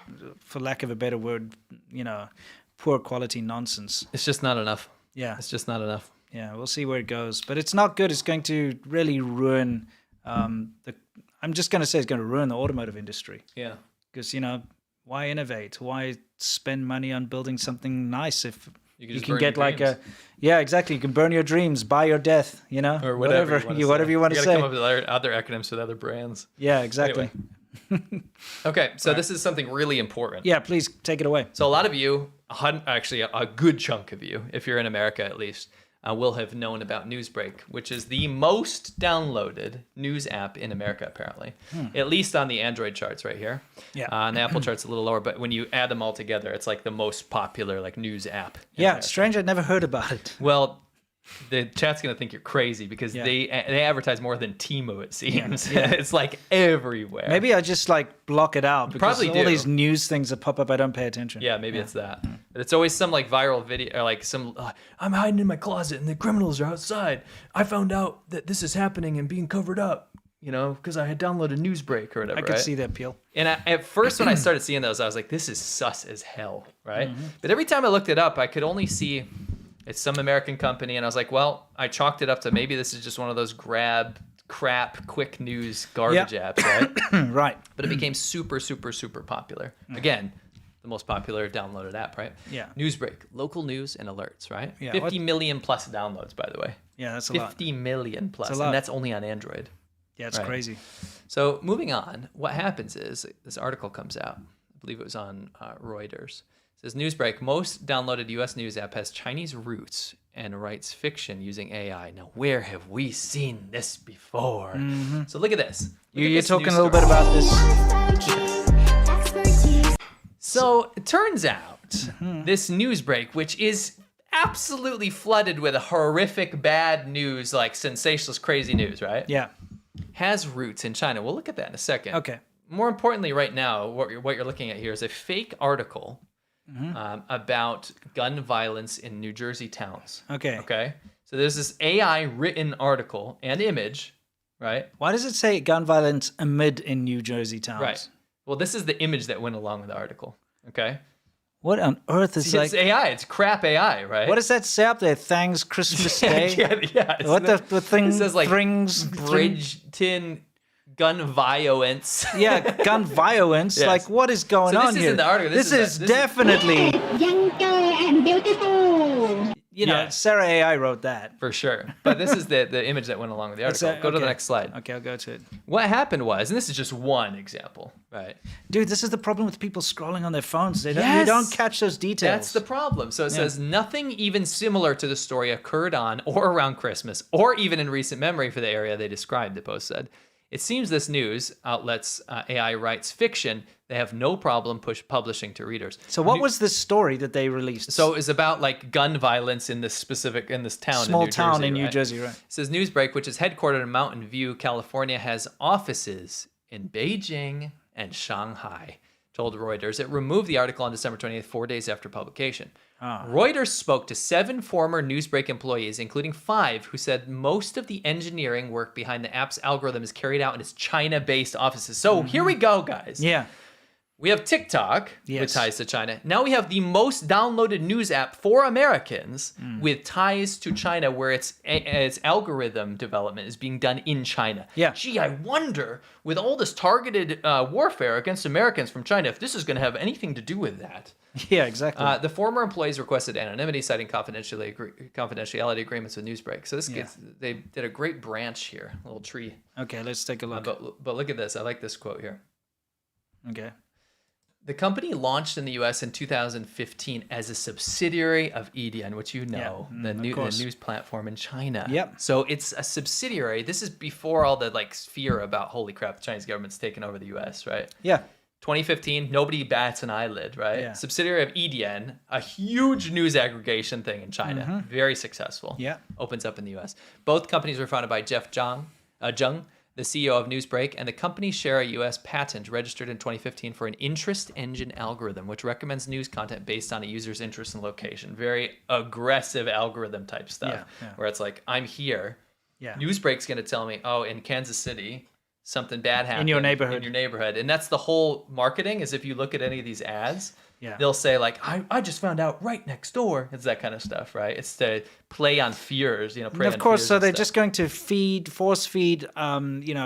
for lack of a better word, poor quality nonsense. It's just not enough. Yeah. It's just not enough. Yeah, we'll see where it goes, but it's not good. It's going to really ruin I'm just going to say it's going to ruin the automotive industry Yeah. because why innovate? Why spend money on building something nice if You you just can burn get your like dreams. exactly. You can burn your dreams, buy your death, Or whatever you want to gotta say. come up with other acronyms with other brands. Yeah, exactly. Okay, so this is something really important. Yeah, please take it away. So a lot of you, actually a good chunk of you, if you're in America at least, will have known about Newsbreak, which is the most downloaded news app in America, apparently. At least on the Android charts right here. Yeah. On the Apple charts, a little lower, but when you add them all together, it's like the most popular news app. in Yeah, America. strange. I'd never heard about it. Well, the chat's gonna think you're crazy because Yeah. they advertise more than Timo, it seems. Yeah. It's like everywhere. Maybe I just block it out because probably all do. these news things that pop up, I don't pay attention. Yeah, maybe it's that. But it's always some viral video or some I'm hiding in my closet and the criminals are outside. I found out that this is happening and being covered up, because I had downloaded Newsbreak or whatever. I could right? see the appeal. And at first, when I started seeing those, I was like, this is sus as hell, right? But every time I looked it up, I could only see it's some American company. And I was like, well, I chalked it up to maybe this is just one of those crap, quick news garbage apps, right? Right. But it became super, super, super popular. Again, the most popular downloaded app, right? Yeah. Newsbreak, local news and alerts, right? Yeah, 50 million plus downloads, by the way. Yeah, that's a lot. 50 million plus, a lot. and that's only on Android. Yeah, it's Right. crazy. So moving on, what happens is this article comes out. I believe it was on Reuters. It says Newsbreak, most downloaded U.S. news app has Chinese roots and writes fiction using AI. Now, where have we seen this before? So look at this. Look at You're this talking a news little bit story. about this. So it turns out this Newsbreak, which is absolutely flooded with horrific bad news, like sensationalist, crazy news, right? Yeah. Has roots in China. We'll look at that in a second. Okay. More importantly, right now, what you're looking at here is a fake article about gun violence in New Jersey towns. Okay. Okay. So there's this AI written article and image, right? Why does it say gun violence amid in New Jersey towns? Right. Well, this is the image that went along with the article. Okay. What on earth is It's AI. It's crap AI, right? What does that say up there? Thanks Christmas Day. Yeah. It's What the thing? It says things, Bridgeton gun violence. Yeah, gun violence. Yes. Like, what is going So this on is here? in the article. This is this definitely. and beautiful. Yeah. Sarah AI wrote that. For sure. But this is the image that went along with the article. Go to the okay. next slide. Okay, I'll go to it. What happened was, and this is just one example, right? Dude, this is the problem with people scrolling on their phones. They don't, you Yes. don't catch those details. That's the problem. So it says nothing even similar to the story occurred on or around Christmas, or even in recent memory for the area they described, the post said. It seems this news outlet's AI writes fiction. They have no problem publishing to readers. So what was this story that they released? So it's about like gun violence in this town, small town in New Jersey, right? It says Newsbreak, which is headquartered in Mountain View, California, has offices in Beijing and Shanghai, told Reuters. It removed the article on December 20th, 4 days after publication. Reuters spoke to 7 former Newsbreak employees, including 5 who said most of the engineering work behind the app's algorithm is carried out in its China-based offices. So here we go, guys. Yeah. We have TikTok with ties to China. Now we have the most downloaded news app for Americans with ties to China, where its algorithm development is being done in China. Yeah. Gee, I wonder, with all this targeted warfare against Americans from China, if this is going to have anything to do with that. Yeah, exactly. The former employees requested anonymity, citing confidentiality agreements with Newsbreak. So they did a great branch here, a little tree. Okay, let's take a look. But look at this. I like this quote here. Okay. The company launched in the U.S. in 2015 as a subsidiary of ADN, which you know, the news platform in China. Yep. So it's a subsidiary. This is before all the fear about, holy crap, the Chinese government's taken over the U.S., right? Yeah. 2015, nobody bats an eyelid, right? Yeah. Subsidiary of ADN, a huge news aggregation thing in China, very successful. Yeah. Opens up in the U.S. Both companies were founded by Jeff Zhang, the CEO of Newsbreak, and the companies share a U.S. patent registered in 2015 for an interest engine algorithm, which recommends news content based on a user's interest and location. Very aggressive algorithm type stuff, where it's like, I'm here. Yeah. Newsbreak's going to tell me, oh, in Kansas City, something bad happened. In your neighborhood. In your neighborhood. And that's the whole marketing, is if you look at any of these ads, Yeah. they'll say I just found out right next door. It's that kind of stuff, right? It's to play on fears, prey Of on course, fears so and they're stuff. just going to force feed,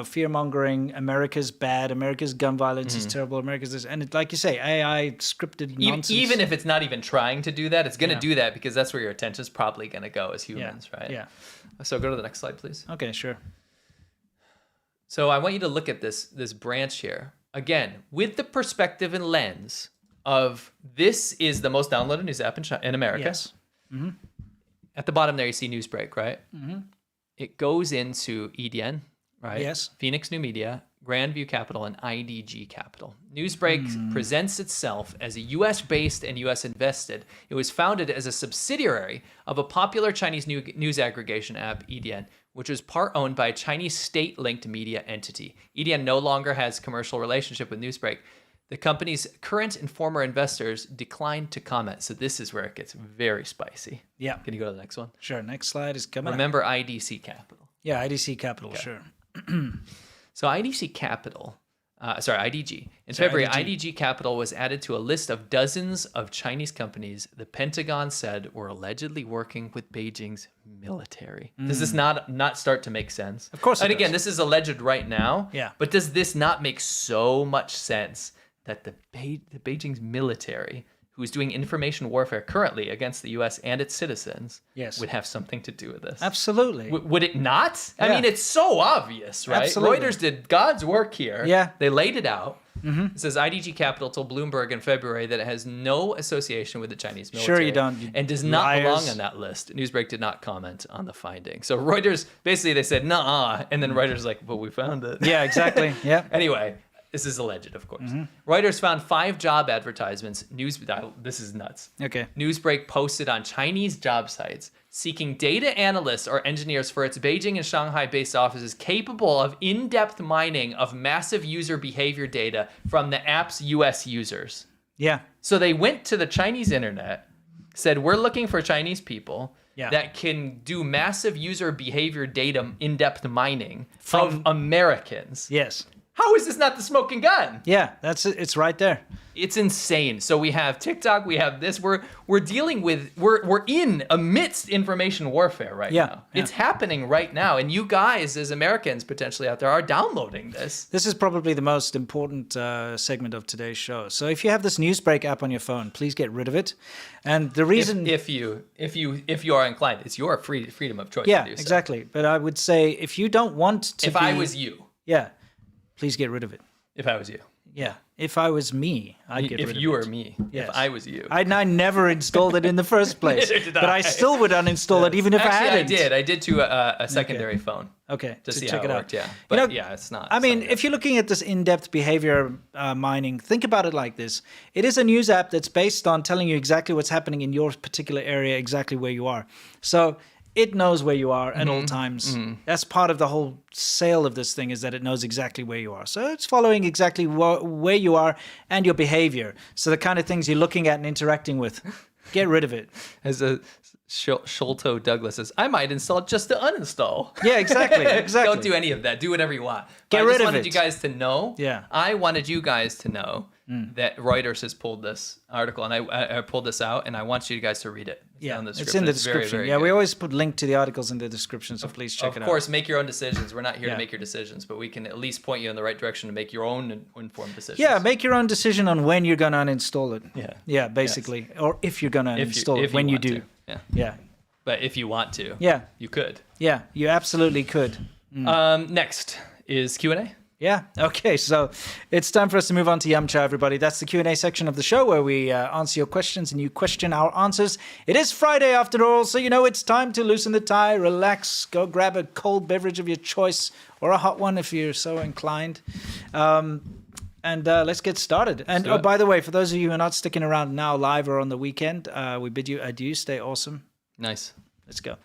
fear mongering. America's bad. America's gun violence is terrible. America's this, and like you say, AI scripted nonsense. Even if it's not even trying to do that, it's going to do that because that's where your attention's probably going to go as humans, right? Yeah. So go to the next slide, please. Okay, sure. So I want you to look at this branch here again with the perspective and lens of this is the most downloaded news app in America. Yes. At the bottom there, you see Newsbreak, right? It goes into EDN, right? Yes. Phoenix New Media, Grandview Capital, and IDG Capital. Newsbreak presents itself as a U.S.-based and U.S. invested. It was founded as a subsidiary of a popular Chinese news aggregation app, EDN, which was part owned by a Chinese state-linked media entity. EDN no longer has commercial relationship with Newsbreak. The company's current and former investors declined to comment. So this is where it gets very spicy. Yeah. Can you go to the next one? Sure. Next slide is coming up. Remember IDC Capital. Yeah, IDC Capital, sure. So IDC Capital, IDG. In February, IDG Capital was added to a list of dozens of Chinese companies the Pentagon said were allegedly working with Beijing's military. Does this not start to make sense? Of course it And again, does. this is alleged right now. Yeah. But does this not make so much sense that the Beijing's military, who is doing information warfare currently against the U.S. and its citizens, Yes. would have something to do with this? Absolutely. Would it not? I Yeah. mean, it's so obvious, right? Absolutely. Reuters did God's work here. Yeah. They laid it out. It says IDG Capital told Bloomberg in February that it has no association with the Chinese military. Sure you don't, you and does not liars. belong on that list. Newsbreak did not comment on the finding. So Reuters, basically they said, nah, and then Reuters like, but we found it. Yeah, exactly. Yeah. Anyway, this is alleged, of course. Reuters found 5 job advertisements. This is nuts. Okay. Newsbreak posted on Chinese job sites seeking data analysts or engineers for its Beijing and Shanghai-based offices capable of in-depth mining of massive user behavior data from the app's US users. Yeah. So they went to the Chinese internet, said, we're looking for Chinese people that can do massive user behavior data in-depth mining of Americans. Yes. How is this not the smoking gun? Yeah, it's right there. It's insane. So we have TikTok, we have this. We're dealing with we're in amidst information warfare right now. Yeah. It's happening right now, and you guys as Americans potentially out there are downloading this. This is probably the most important segment of today's show. So if you have this Newsbreak app on your phone, please get rid of it. And the reason, if you are inclined, it's your freedom of choice. yeah, to do so. exactly. But I would say if you don't want to, If I was you, yeah, please get rid of it. if I was you, Yeah. If I was me, I'd get rid of it. If you were me, Yes. if I was you. I never installed it in the first place, Neither did but I I. still would uninstall it even if I hadn't. I did to a secondary phone. Okay, To see check how it it out. worked, yeah. You But know, yeah, it's not. I it's mean, not if you're looking at this in-depth behavior mining, think about it like this. It is a news app that's based on telling you exactly what's happening in your particular area, exactly where you are. So it knows where you are at all times. That's part of the whole sale of this thing, is that it knows exactly where you are. So it's following exactly where you are and your behavior. So the kind of things you're looking at and interacting with. Get rid of it. As a Sholto Douglas says, I might install it just to uninstall. Yeah, exactly. Don't do any of that. Do whatever you want. Get But rid I of just wanted it. you guys to know. Yeah. I wanted you guys to know that Reuters has pulled this article, and I pulled this out, and I want you guys to read it. Yeah, down the it's in the It's very, description. very yeah, we good. always put link to the articles in the description, so please check it out. Of course, make your own decisions. We're not here Yeah. to make your decisions, but we can at least point you in the right direction to make your own informed decisions. Yeah, make your own decision on when you're going to uninstall it. Yeah. Yeah, basically. Or if you're going to uninstall it, when you want do. to. Yeah. Yeah. But if you want to, Yeah. you could. Yeah, you absolutely could. Next is Q&A. Yeah. Okay. So it's time for us to move on to Yum Cha, everybody. That's the Q&A section of the show where we answer your questions and you question our answers. It is Friday after all, so you know it's time to loosen the tie, relax, go grab a cold beverage of your choice or a hot one if you're so inclined. And let's get started. And oh, by the way, for those of you who are not sticking around now live or on the weekend, we bid you adieu. Stay awesome. Nice. Let's go.